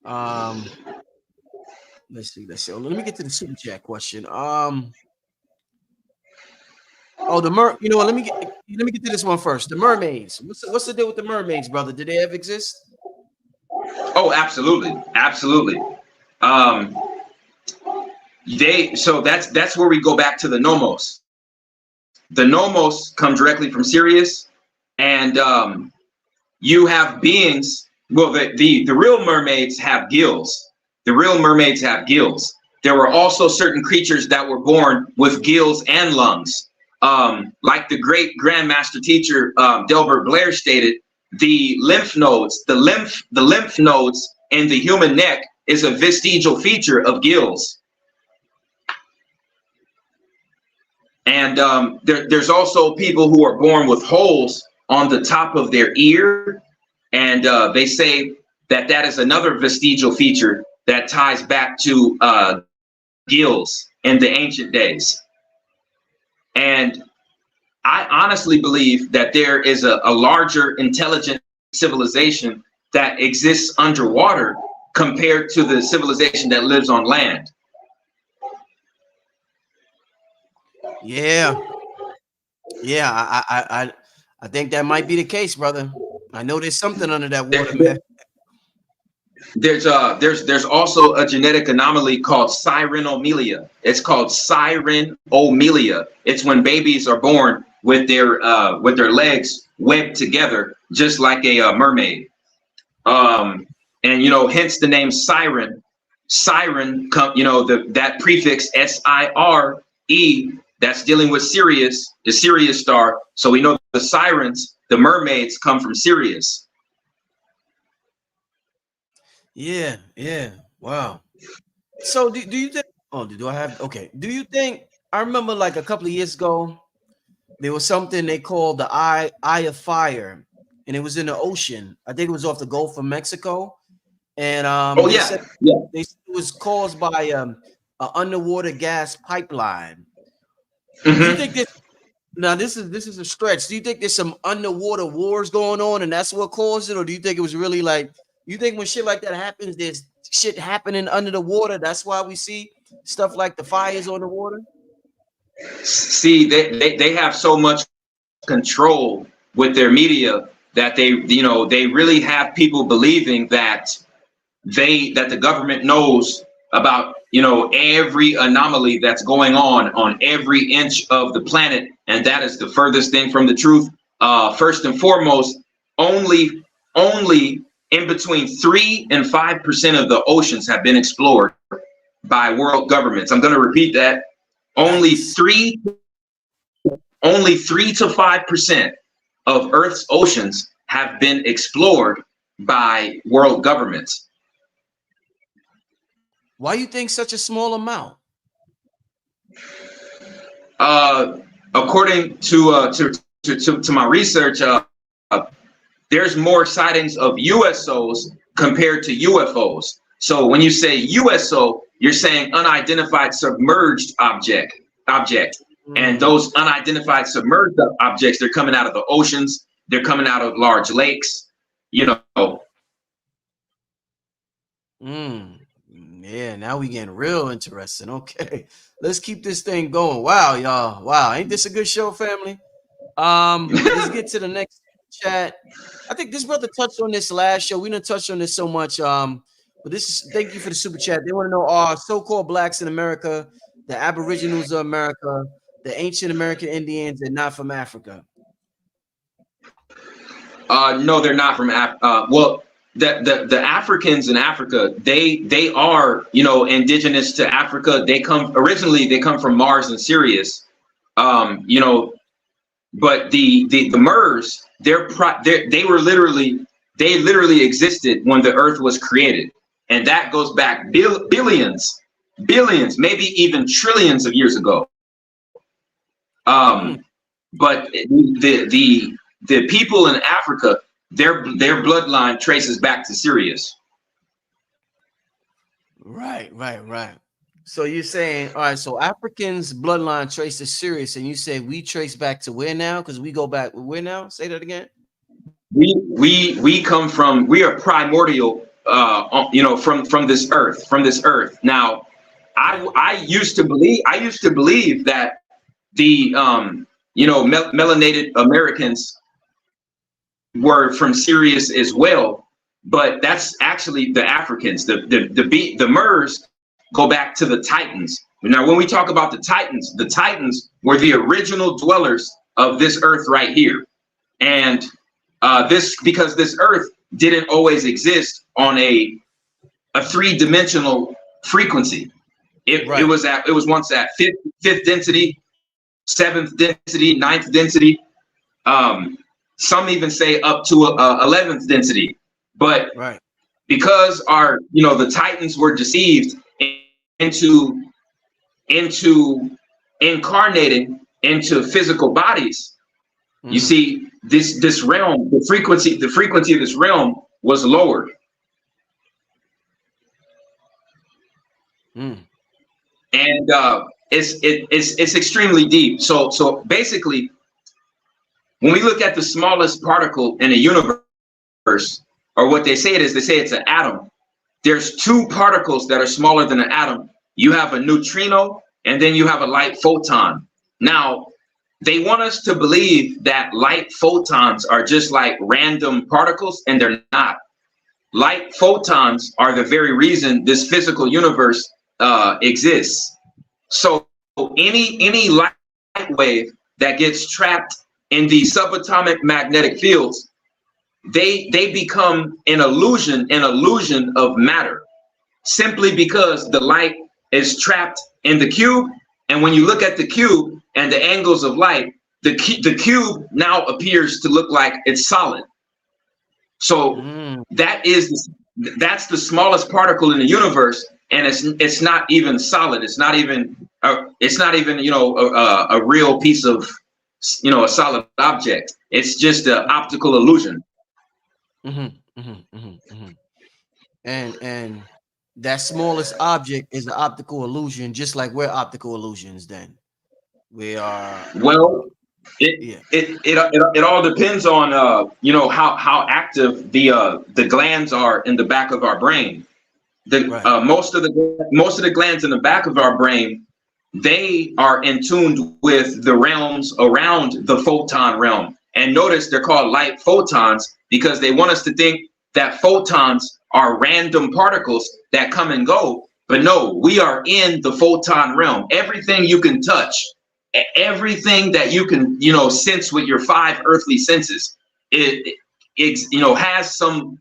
Let's see. Let me get to the super chat question. Oh, you know what? Let me get to this one first. The mermaids. What's the deal with the mermaids, brother? Did they ever exist? Oh, absolutely. So that's where we go back to the nomos. The nomos come directly from Sirius, and you have beings. Well, the real mermaids have gills. There were also certain creatures that were born with gills and lungs. Like the great Grandmaster Teacher Delbert Blair stated, the lymph nodes in the human neck is a vestigial feature of gills. And there's also people who are born with holes on the top of their ear, and they say that is another vestigial feature that ties back to gills in the ancient days. And I honestly believe that there is a larger intelligent civilization that exists underwater compared to the civilization that lives on land. Yeah, I think that might be the case, brother. I know there's something under that water, man. There's also a genetic anomaly called sirenomelia. It's called sirenomelia. It's when babies are born with their legs webbed together, just like a mermaid. And hence the name siren. Siren, that prefix SIRE, that's dealing with Sirius, the Sirius star. So we know the sirens, the mermaids, come from Sirius. Yeah. Wow. So do you think? Oh, do I have? Okay. Do you think? I remember like a couple of years ago, there was something they called the Eye of Fire, and it was in the ocean. I think it was off the Gulf of Mexico, and they said it was caused by an underwater gas pipeline. Mm-hmm. Do you think this? Now this is a stretch. Do you think there's some underwater wars going on, and that's what caused it, or do you think it was really like? You think when shit like that happens, there's shit happening under the water? That's why we see stuff like the fires on the water. See, they have so much control with their media that they really have people believing that the government knows about every anomaly that's going on every inch of the planet, and that is the furthest thing from the truth. First and foremost, only in between 3 and 5% of the oceans have been explored by world governments. I'm going to repeat that. Only 3 to 5% of Earth's oceans have been explored by world governments. Why do you think such a small amount? According to my research, there's more sightings of USOs compared to UFOs. So when you say USO, you're saying unidentified submerged object. And those unidentified submerged objects, they're coming out of the oceans, they're coming out of large lakes, Yeah, now we getting real interesting. Okay, let's keep this thing going. Wow, y'all. Wow, ain't this a good show, family? Let's get to the next chat. I think this brother touched on this last show. We didn't touch on this so much. But this is thank you for the super chat. They want to know are so-called blacks in America, the Aboriginals of America, the ancient American Indians, and not from Africa. No, they're not from well, the Africans in Africa, they are, you know, indigenous to Africa. They come from Mars and Sirius. You know, but the MERS, they literally existed when the Earth was created, and that goes back billions, maybe even trillions of years ago. But the people in Africa, their bloodline traces back to Sirius. Right. So you're saying, all right, so Africans' bloodline trace to Sirius, and you say we trace back to where now? Because we go back where now? Say that again. We come from, we are primordial, you know, from this earth. Now, I used to believe that the you know, melanated Americans were from Sirius as well, but that's actually the Africans. The MERS go back to the Titans. Now, when we talk about the Titans were the original dwellers of this earth right here, and because this earth didn't always exist on a three-dimensional frequency. It was once at fifth density, seventh density, ninth density. Some even say up to 11th density. But because the Titans were deceived into incarnating into physical bodies, you see, this realm, the frequency of this realm was lowered. And it's extremely deep. So basically, when we look at the smallest particle in a universe, or what they say it's an atom. There's two particles that are smaller than an atom. You have a neutrino, and then you have a light photon. Now, they want us to believe that light photons are just like random particles, and they're not. Light photons are the very reason this physical universe exists. So any light wave that gets trapped in the subatomic magnetic fields, they become an illusion of matter, simply because the light is trapped in the cube. And when you look at the cube and the angles of light, the cube now appears to look like it's solid. So that's the smallest particle in the universe, and it's not even solid. It's not even a real piece of a solid object. It's just an optical illusion. And that smallest object is an optical illusion, just like we're optical illusions. Then we are. Well, it all depends on how active the glands are in the back of our brain. Most of the glands in the back of our brain, they are in tune with the realms around the photon realm. And notice they're called light photons because they want us to think that photons are random particles that come and go. But no, we are in the photon realm. Everything you can touch, everything that you can, sense with your five earthly senses, it has some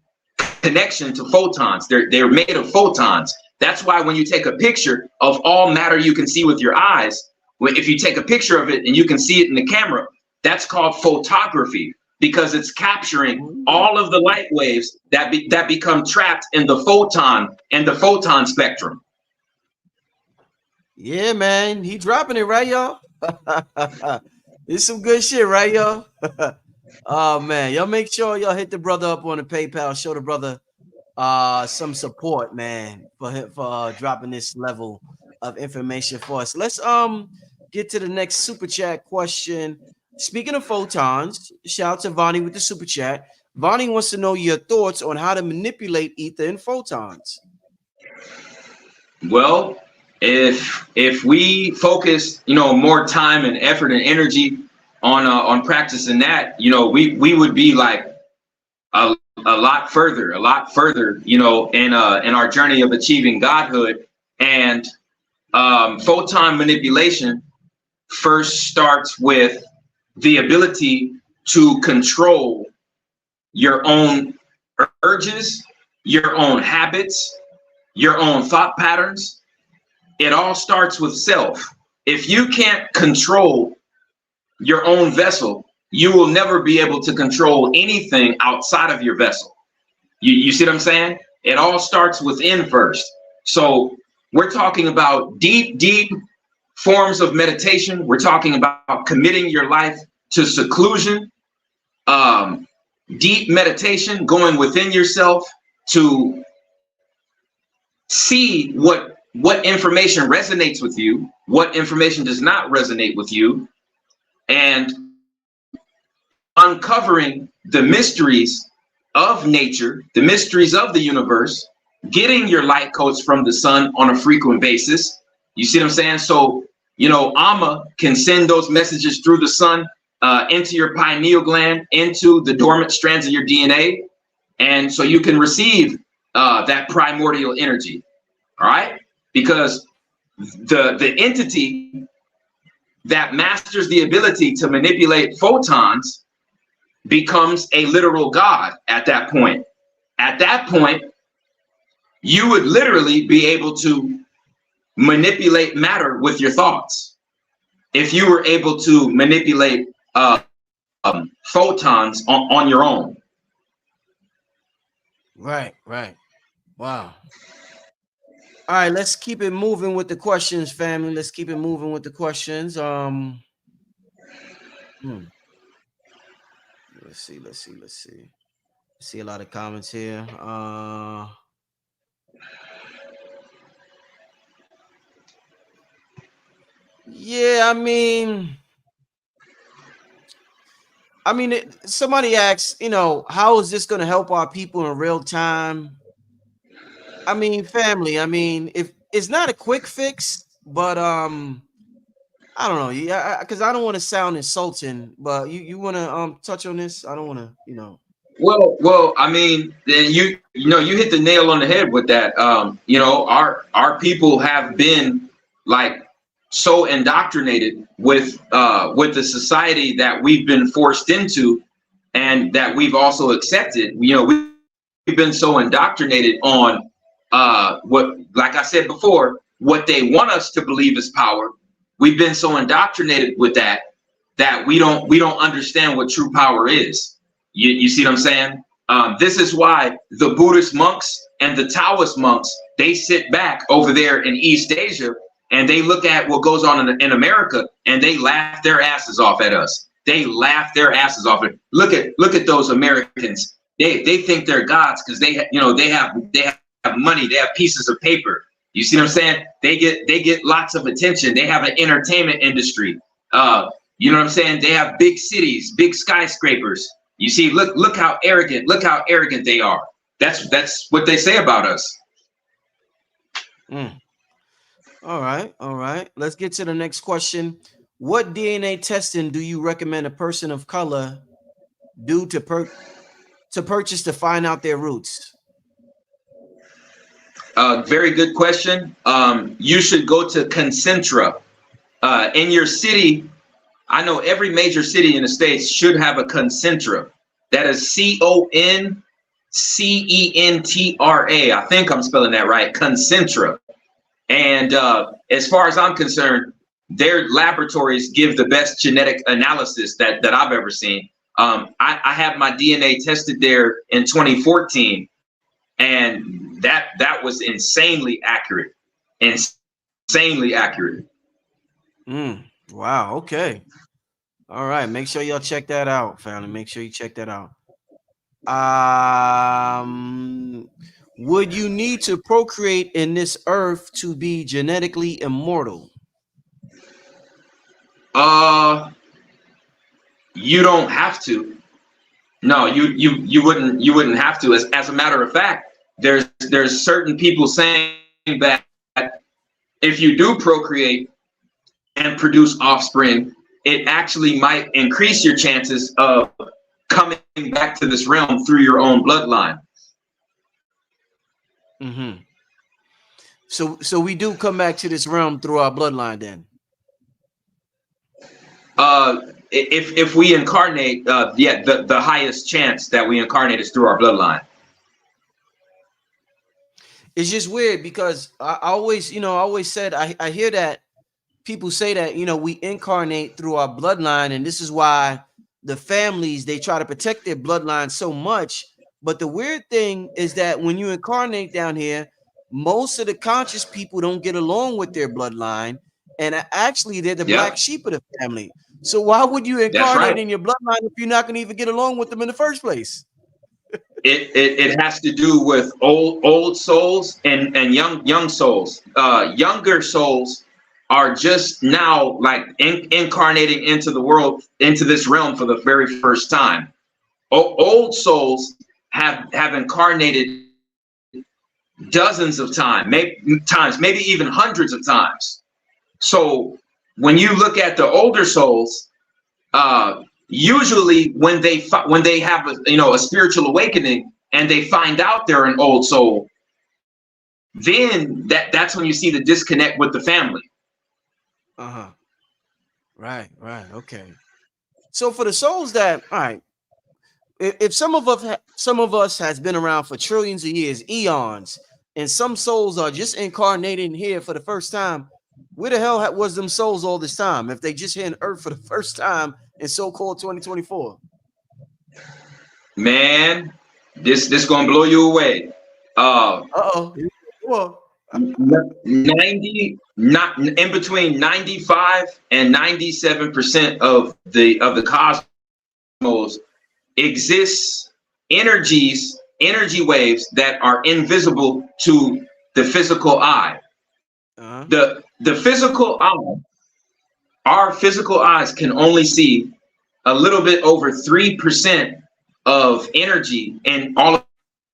connection to photons. They're made of photons. That's why when you take a picture of all matter you can see with your eyes, if you take a picture of it and you can see it in the camera, that's called photography, because it's capturing all of the light waves that become trapped in the photon spectrum. Yeah, man, he dropping it, right, y'all? It's some good shit, right, y'all? Oh man, y'all make sure y'all hit the brother up on the PayPal. Show the brother some support, man, for dropping this level of information for us. Let's get to the next super chat question. Speaking of photons, shout out to Vonnie with the super chat. Vonnie wants to know your thoughts on how to manipulate ether and photons. Well, if we focus, more time and effort and energy on practicing that, we would be like a lot further, in our journey of achieving godhood. And photon manipulation first starts with the ability to control your own urges, your own habits, your own thought patterns. It all starts with self. If you can't control your own vessel, you will never be able to control anything outside of your vessel. You see what I'm saying? It all starts within first. So we're talking about deep forms of meditation. We're talking about committing your life to seclusion, deep meditation, going within yourself to see what information resonates with you, what information does not resonate with you, and uncovering the mysteries of nature, the mysteries of the universe, getting your light codes from the sun on a frequent basis. You see what I'm saying? So, Amma can send those messages through the sun into your pineal gland, into the dormant strands of your DNA. And so you can receive that primordial energy. All right? Because the entity that masters the ability to manipulate photons becomes a literal god at that point. At that point, you would literally be able to manipulate matter with your thoughts. If you were able to manipulate photons on your own. Right. Wow. All right, let's keep it moving with the questions, family. Let's keep it moving with the questions. Let's see. See a lot of comments here. Yeah, somebody asks, how is this going to help our people in real time? Family, if it's not a quick fix, but I don't know. Yeah, because I don't want to sound insulting, but you want to touch on this? I don't want to, Well, you hit the nail on the head with that. Our people have been like so indoctrinated with the society that we've been forced into, and that we've also accepted. We've been so indoctrinated on what, like I said before, what they want us to believe is power. We've been so indoctrinated with that we don't understand what true power is. You see what I'm saying? This is why the Buddhist monks and the Taoist monks, they sit back over there in East Asia and they look at what goes on in America, and they laugh their asses off at us. They laugh their asses off. Look at those Americans. They think they're gods because they have money. They have pieces of paper. You see what I'm saying? They get lots of attention. They have an entertainment industry. You know what I'm saying? They have big cities, big skyscrapers. You see, look how arrogant they are. That's what they say about us. All right. Let's get to the next question. What DNA testing do you recommend a person of color do to purchase to find out their roots? Very good question. You should go to Concentra. In your city, I know every major city in the States should have a Concentra. That is CONCENTRA. I think I'm spelling that right. Concentra. And as far as I'm concerned, their laboratories give the best genetic analysis that I've ever seen. I had my DNA tested there in 2014, and that was insanely accurate. Wow. Okay. All right. Make sure y'all check that out, family. Make sure you check that out. Would you need to procreate in this earth to be genetically immortal? You don't have to. No, you wouldn't have to. As a matter of fact, there's certain people saying that if you do procreate and produce offspring, it actually might increase your chances of coming back to this realm through your own bloodline. Mm-hmm. So we do come back to this realm through our bloodline then. If we incarnate, yeah, the highest chance that we incarnate is through our bloodline. It's just weird because I always said I hear that people say that, we incarnate through our bloodline, and this is why the families, they try to protect their bloodline so much. But the weird thing is that when you incarnate down here, most of the conscious people don't get along with their bloodline, and actually they're the black sheep of the family. So why would you incarnate in your bloodline if you're not going to even get along with them in the first place? It has to do with old souls and young souls. Younger souls are just now like incarnating into the world, into this realm for the very first time. Old souls have incarnated dozens of times, maybe even hundreds of times. So when you look at the older souls, usually when they have a spiritual awakening and they find out they're an old soul, then that's when you see the disconnect with the family. Right. Okay. So for the souls that, all right, if some of us has been around for trillions of years, eons, and some souls are just incarnating here for the first time, where the hell was them souls all this time if they just hit Earth for the first time in so-called 2024? Man, this gonna blow you away. Well, 90, not in between 95 and 97% of the cosmos exists energy waves that are invisible to the physical eye. The physical eye, our physical eyes can only see a little bit over 3% of energy in all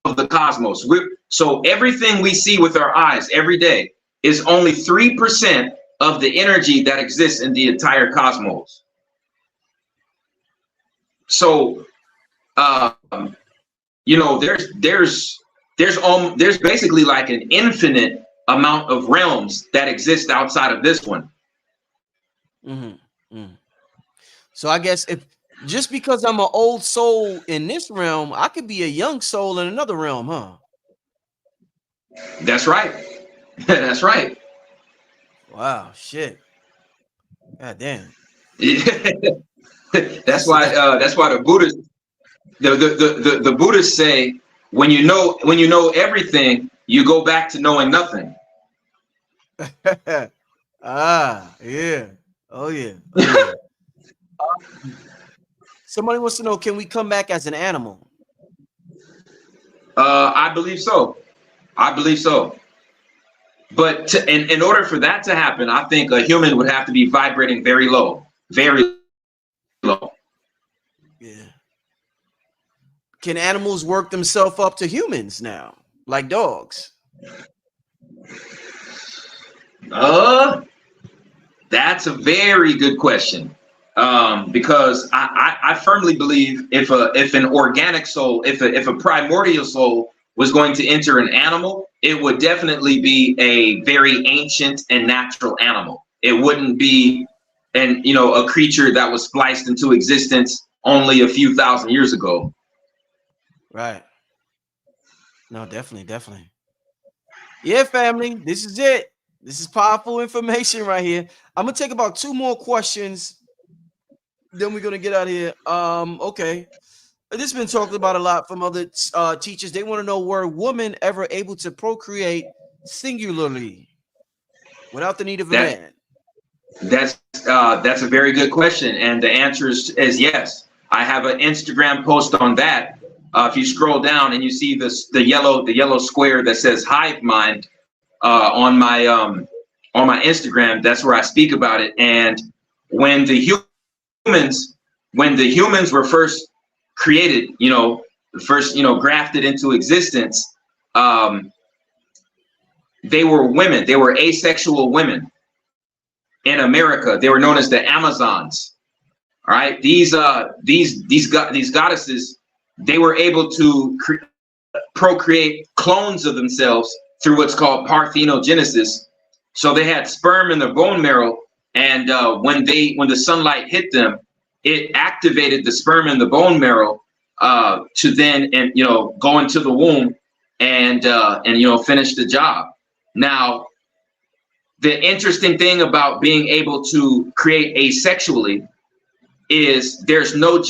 of the cosmos. So everything we see with our eyes every day is only 3% of the energy that exists in the entire cosmos. So, there's basically like an infinite amount of realms that exist outside of this one. So I guess if just because I'm an old soul in this realm, I could be a young soul in another realm, huh? That's right. That's right. Wow, shit. God damn. That's why the Buddhists, the Buddhists say when you know everything, you go back to knowing nothing. Yeah. Oh yeah. Somebody wants to know, can we come back as an animal? I believe so. But in order for that to happen, I think a human would have to be vibrating very low. Very low. Yeah. Can animals work themselves up to humans now, like dogs? That's a very good question. Because I firmly believe if an organic soul, if a primordial soul was going to enter an animal, it would definitely be a very ancient and natural animal. It wouldn't be a creature that was spliced into existence only a few thousand years ago. Right. No, definitely. Yeah, family, this is it. This is powerful information right here. I'm gonna take about 2 more questions, then we're gonna get out of here. Okay. This has been talked about a lot from other teachers. They want to know, were women ever able to procreate singularly without the need of a man? That's a very good question, and the answer is yes. I have an Instagram post on that. If you scroll down and you see the yellow square that says hive mind on my Instagram, that's where I speak about it. And when the humans were first created, grafted into existence, they were women. They were asexual women in America. They were known as the Amazons. All right, these goddesses, they were able to procreate clones of themselves through what's called parthenogenesis. So they had sperm in their bone marrow, and when the sunlight hit them, it activated the sperm in the bone marrow to then go into the womb and finish the job. Now, the interesting thing about being able to create asexually is there's no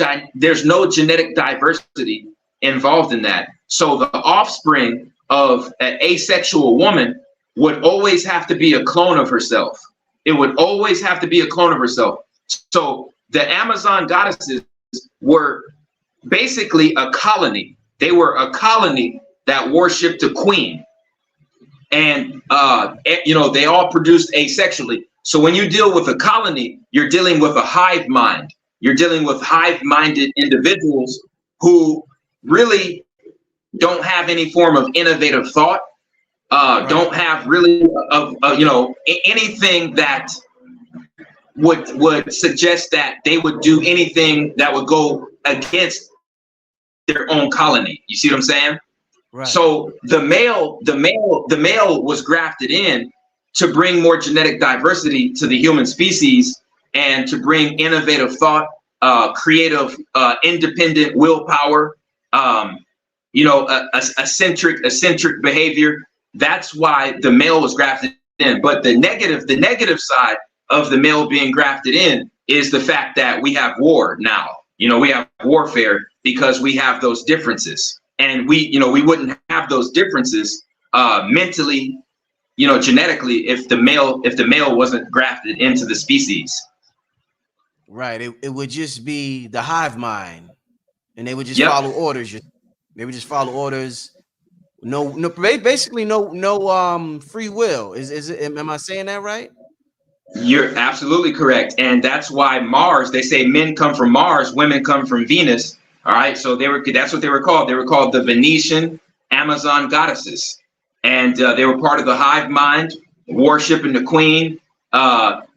genetic diversity involved in that. So the offspring of an asexual woman would always have to be a clone of herself. It would always have to be a clone of herself. So the Amazon goddesses were basically a colony. They were a colony that worshipped a queen. And, they all produced asexually. So when you deal with a colony, you're dealing with a hive mind. You're dealing with hive-minded individuals who really don't have any form of innovative thought, don't have really anything that would suggest that they would do anything that would go against their own colony. You see what I'm saying? Right. So the male was grafted in to bring more genetic diversity to the human species and to bring innovative thought, creative, independent willpower, eccentric behavior. That's why the male was grafted in. But the negative side of the male being grafted in is the fact that we have war now. We have warfare because we have those differences. And we wouldn't have those differences mentally, genetically, if the male wasn't grafted into the species. Right. It would just be the hive mind, and they would just follow orders. They would just follow orders. Basically no free will. Is it? Am I saying that right? You're absolutely correct, and that's why Mars. They say men come from Mars, women come from Venus. All right, so that's what they were called. They were called the Venetian Amazon goddesses, and they were part of the hive mind, worshiping the queen.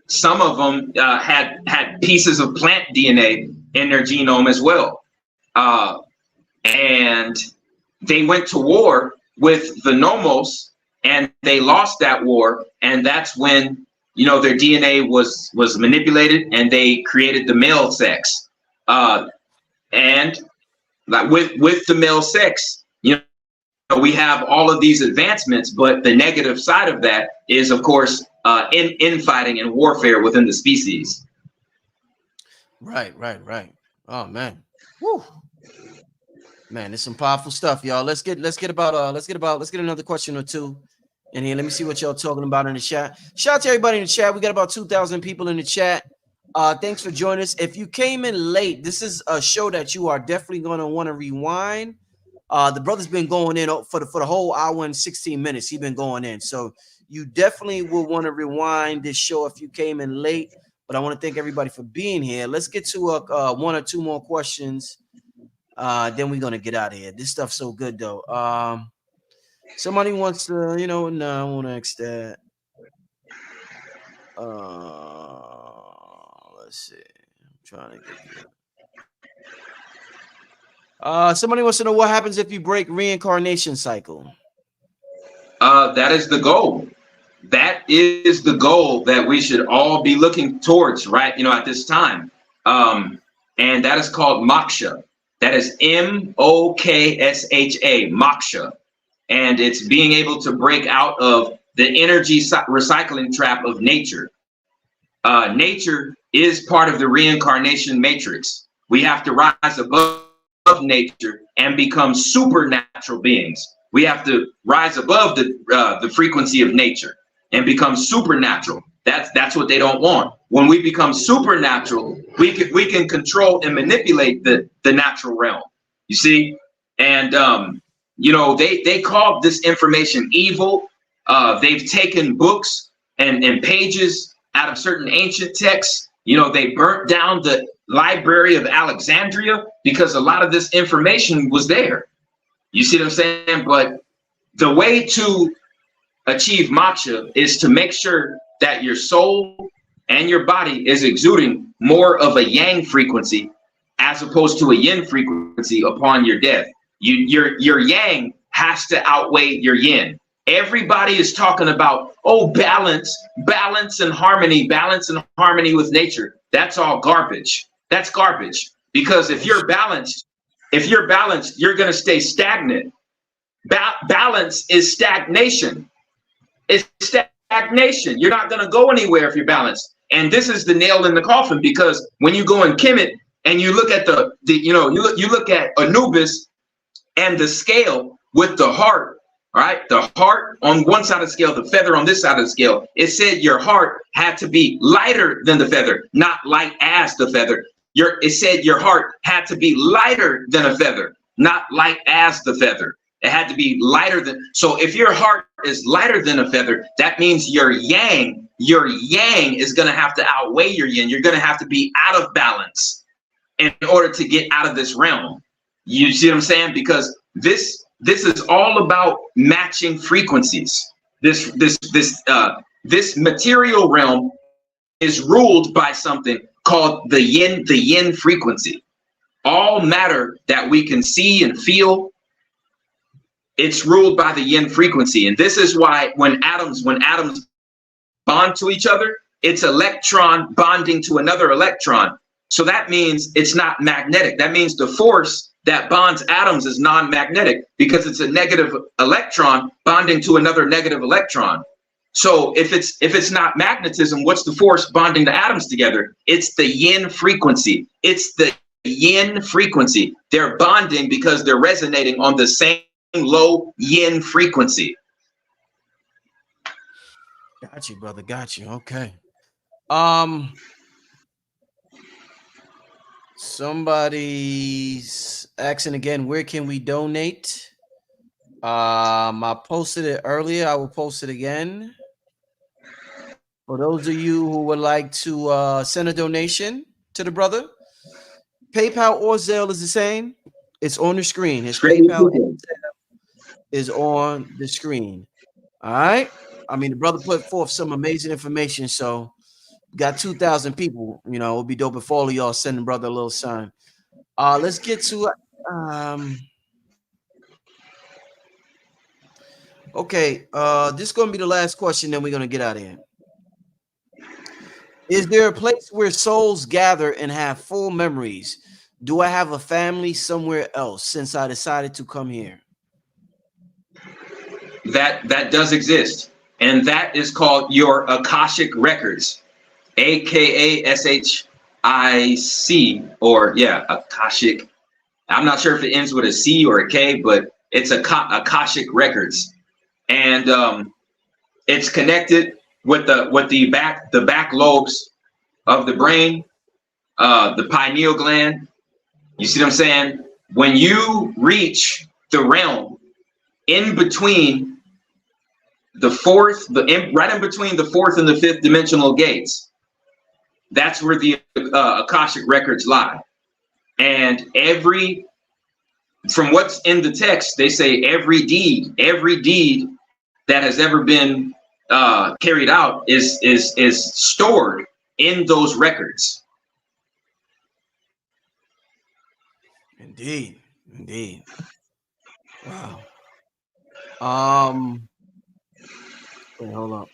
Some of them had pieces of plant DNA in their genome as well, and they went to war with the Nomos, and they lost that war, and that's when their DNA was manipulated, and they created the male sex. And like with the male sex, we have all of these advancements, but the negative side of that is, of course, infighting and warfare within the species. Right. Oh man, woo, man, it's some powerful stuff, y'all. Let's get another question or two in here. Let me see what y'all talking about in the chat. Shout out to everybody in the chat. We got about 2,000 people in the chat. Thanks for joining us. If you came in late, this is a show that you are definitely going to want to rewind. The brother's been going in for the whole hour and 16 minutes. He's been going in. So you definitely will want to rewind this show if you came in late. But I want to thank everybody for being here. Let's get to one or two more questions. Then we're going to get out of here. This stuff's so good, though. Somebody wants to, no, I won't ask that. Let's see. I'm trying to get there. Somebody wants to know what happens if you break reincarnation cycle. That is the goal. That is the goal that we should all be looking towards, right? At this time. And that is called moksha. That is moksha, moksha. And it's being able to break out of the energy recycling trap of nature. Nature is part of the reincarnation matrix. We have to rise above nature and become supernatural beings. We have to rise above the frequency of nature and become supernatural. That's what they don't want. When we become supernatural, we can control and manipulate the natural realm. You see, and they called this information evil. They've taken books and pages out of certain ancient texts. They burnt down the Library of Alexandria because a lot of this information was there. You see what I'm saying? But the way to achieve moksha is to make sure that your soul and your body is exuding more of a yang frequency as opposed to a yin frequency upon your death. Your yang has to outweigh your yin. Everybody is talking about, oh, balance and harmony with nature. That's all garbage. That's garbage. Because if you're balanced, you're going to stay stagnant. Balance is stagnation. It's stagnation. You're not going to go anywhere if you're balanced. And this is the nail in the coffin, because when you go in Kemet and you look at you look at Anubis and the scale with the heart, right? The heart on one side of the scale, the feather on this side of the scale. It said your heart had to be lighter than the feather, not light as the feather. It said your heart had to be lighter than a feather, not light as the feather. It had to be lighter than. So if your heart is lighter than a feather, that means your yang is going to have to outweigh your yin. You're going to have to be out of balance in order to get out of this realm. You see what I'm saying? Because this is all about matching frequencies. This material realm is ruled by something called the yin frequency. All matter that we can see and feel, it's ruled by the yin frequency. And this is why when atoms bond to each other, it's electron bonding to another electron. So that means it's not magnetic. That means the force that bonds atoms is non-magnetic, because it's a negative electron bonding to another negative electron. So if it's not magnetism, what's the force bonding the atoms together? It's the yin frequency. It's the yin frequency. They're bonding because they're resonating on the same low yin frequency. Got you, brother. Got you. Okay. Somebody's asking again, where can we donate? I posted it earlier. I will post it again. For those of you who would like to send a donation to the brother, PayPal or Zelle is the same. It's on the screen. His PayPal and Zelle is on the screen. All right. I mean, the brother put forth some amazing information. So got 2,000 people. You know, it'll be dope if all of y'all send the brother a little sign. Let's get to okay. This is gonna be the last question, then we're gonna get out of here. Is there a place where souls gather and have full memories? Do I have a family somewhere else since I decided to come here? That does exist, and that is called your Akashic records. AKASHIC, or yeah, Akashic. I'm not sure if it ends with a C or a K, but it's Akashic records, and it's connected with the back lobes of the brain, the pineal gland. You see what I'm saying? When you reach the realm in between the fourth, right in between the fourth and the fifth dimensional gates, that's where the Akashic records lie. And from what's in the text, they say every deed that has ever been carried out is stored in those records. Indeed. Wow. Wait, hold up.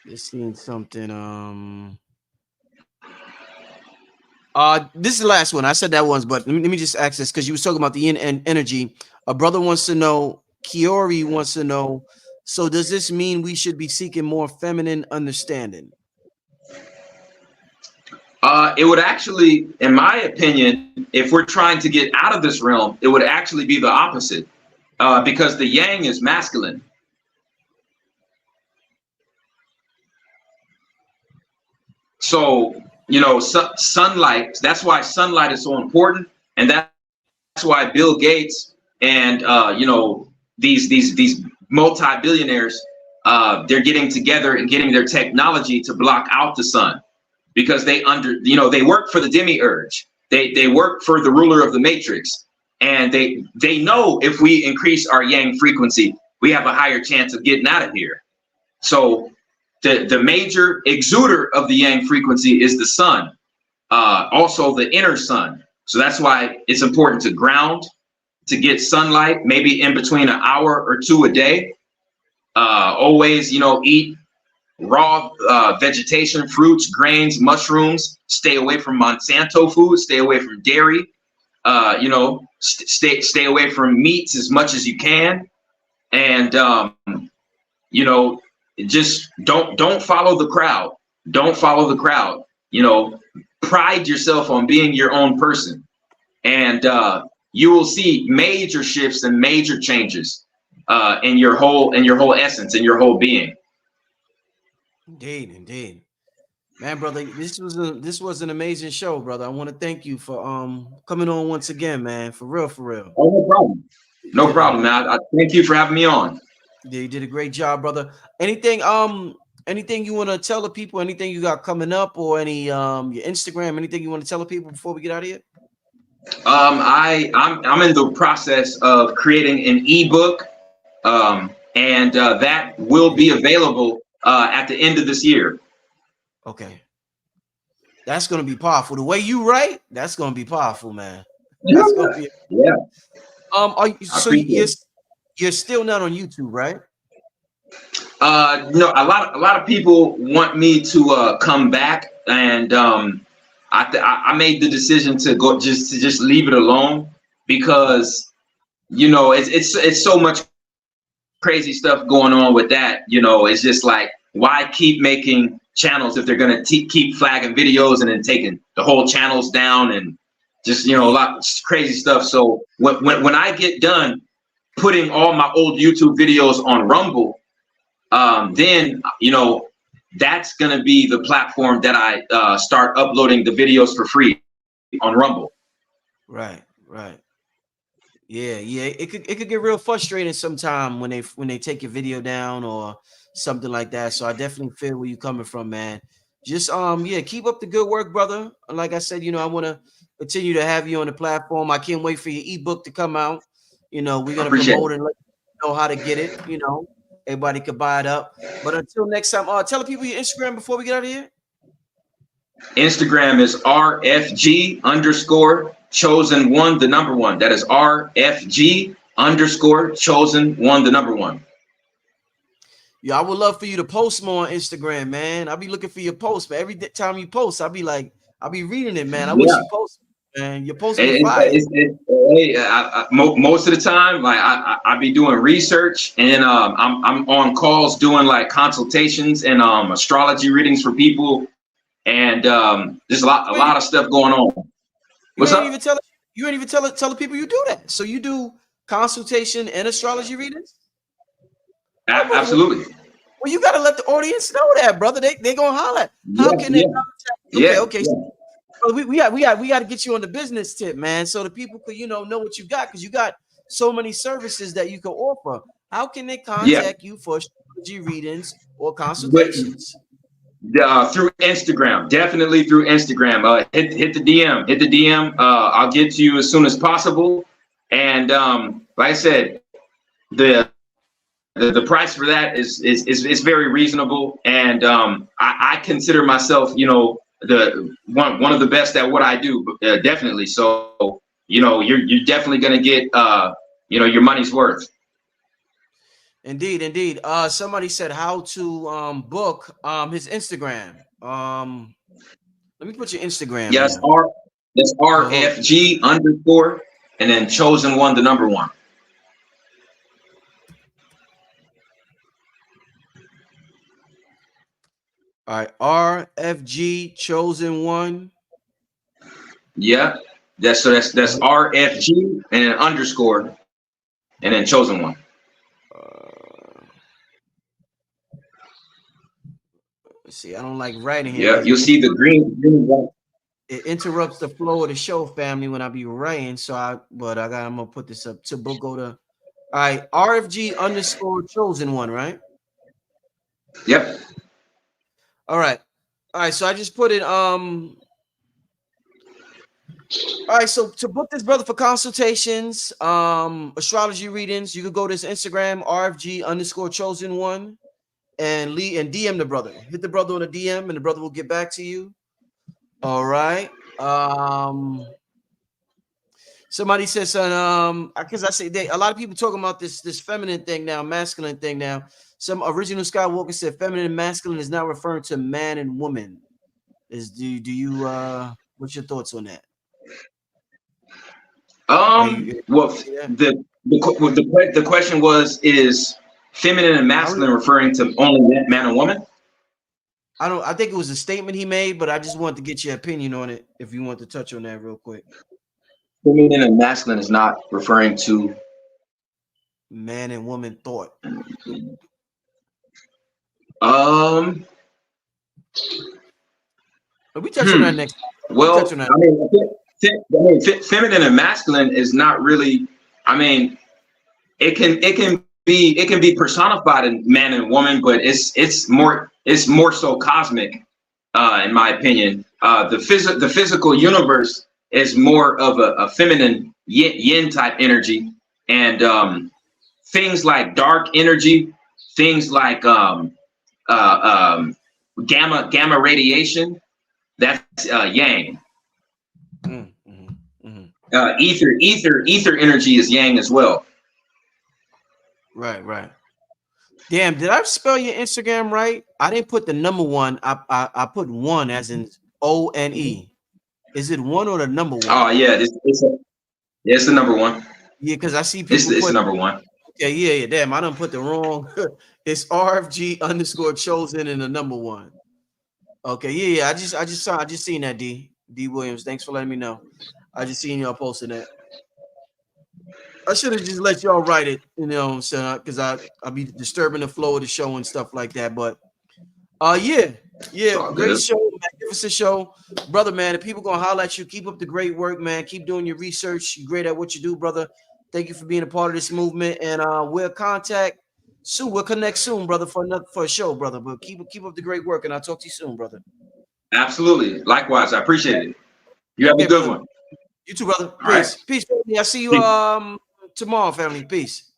Just seeing something. This is the last one. I said that once, but let me just ask this, because you was talking about the yin and energy. A brother wants to know, Kiori wants to know, so does this mean we should be seeking more feminine understanding? It would actually, in my opinion, if we're trying to get out of this realm, it would actually be the opposite, because the yang is masculine. So, you know, sunlight, that's why sunlight is so important. And that's why Bill Gates and, you know, these multi-billionaires, they're getting together and getting their technology to block out the sun, because they work for the demiurge. They work for the ruler of the matrix. And they know if we increase our yang frequency, we have a higher chance of getting out of here. So the major exuder of the yang frequency is the sun, also the inner sun. So that's why it's important to ground, to get sunlight, maybe in between an hour or two a day. Always, eat raw vegetation, fruits, grains, mushrooms. Stay away from Monsanto food. Stay away from dairy. Stay away from meats as much as you can. And just don't follow the crowd. Don't follow the crowd. Pride yourself on being your own person, and you will see major shifts and major changes in your whole essence, in your whole being. Indeed. Man, brother, this was an amazing show, brother. I want to thank you for coming on once again, man. For real. Oh, no problem. No problem, man. I thank you for having me on. Yeah, you did a great job, brother. Anything you want to tell the people? Anything you got coming up, or any your Instagram? Anything you want to tell the people before we get out of here? I'm in the process of creating an ebook, and that will be available at the end of this year. Okay, that's gonna be powerful. The way you write, that's gonna be powerful, man. That's gonna be you're still not on YouTube, right? No, a lot of people want me to come back, and I made the decision to just leave it alone, because it's so much crazy stuff going on with that. It's just like, why keep making channels if they're gonna keep flagging videos and then taking the whole channels down, and just a lot of crazy stuff. So when I get done putting all my old YouTube videos on Rumble, then that's gonna be the platform that I start uploading the videos for free on Rumble. Right. Yeah. It could get real frustrating sometime when they take your video down or something like that. So I definitely feel where you're coming from, man. Just keep up the good work, brother. Like I said, I want to continue to have you on the platform. I can't wait for your ebook to come out. We're gonna promote and let you know how to get it. Everybody could buy it up. But until next time, tell the people your Instagram before we get out of here. Instagram is RFG _ ChosenOne, the number one. That is RFG _ ChosenOne, the number one. Yeah, I would love for you to post more on Instagram, man. I'll be looking for your posts, but every time you post, I'll be reading it, man. I wish you post, man. You're posting fire. Most of the time, like I be doing research, and I'm on calls doing like consultations and astrology readings for people, and there's a lot of stuff going on. What's up? You ain't even tell the people you do that. So you do consultation and astrology readings? Absolutely. Well, you got to let the audience know that, brother. They gonna holler. How can they contact? Okay. So we got to get you on the business tip, man, so the people could know what you got, because you got so many services that you can offer. How can they contact you for astrology readings or consultations? Through Instagram, definitely through Instagram. Hit the DM. I'll get to you as soon as possible. And like I said, the price for that is very reasonable, and I consider myself, the one of the best at what I do, definitely. So you're definitely gonna get your money's worth. Indeed. Somebody said how to book his Instagram. Let me put your Instagram. Yes, that's RFG _ and then ChosenOne, the number one. All right, RFG ChosenOne. Yeah, that's RFG and then _ and then ChosenOne. See, I don't like writing here. Yeah, you'll see the green. It interrupts the flow of the show, family, when I be writing. So I'm gonna put this up to go to. All right, RFG _ ChosenOne, right? Yep. All right. So I just put it. All right, so to book this brother for consultations, astrology readings, you could go to his Instagram, RFG_chosen1, and DM the brother. Hit the brother on a DM, and the brother will get back to you. All right. Somebody says, because I say a lot of people talking about this feminine thing now, masculine thing now. Some original Skywalker said feminine and masculine is now referring to man and woman. Do you what's your thoughts on that? Well, the question was, is feminine and masculine referring to only man and woman? I think it was a statement he made, but I just wanted to get your opinion on it if you want to touch on that real quick. Feminine and masculine is not referring to man and woman thought. We touch on that next. Well, feminine and masculine is not really. I mean, it can be personified in man and woman, but it's more so cosmic, in my opinion. The physical universe is more of a feminine yin type energy, and things like dark energy, things like gamma radiation, that's yang. Ether energy is yang as well. Right. Damn, did I spell your Instagram right? I didn't put the number 1. I put 1 as in ONE. Is it 1 or the number 1? Oh yeah, it's the number 1. Yeah, because I see people. It's the number 1. Okay, yeah. Damn, I done put the wrong. It's RFG_chosen and the number 1. Okay, yeah. I just seen that. D Williams, thanks for letting me know. I just seen y'all posting that. I should have just let y'all write it, you know what I'm saying? Because I'll be disturbing the flow of the show and stuff like that. But yeah, great show, magnificent show, brother, man. If people gonna holler at you, keep up the great work, man. Keep doing your research. You're great at what you do, brother. Thank you for being a part of this movement, and we'll contact soon. We'll connect soon, brother, for a show, brother. But keep up the great work, and I'll talk to you soon, brother. Absolutely. Likewise, I appreciate it. You have a good one. You too, brother. Peace. Right. Peace, family. I'll see you tomorrow, family. Peace.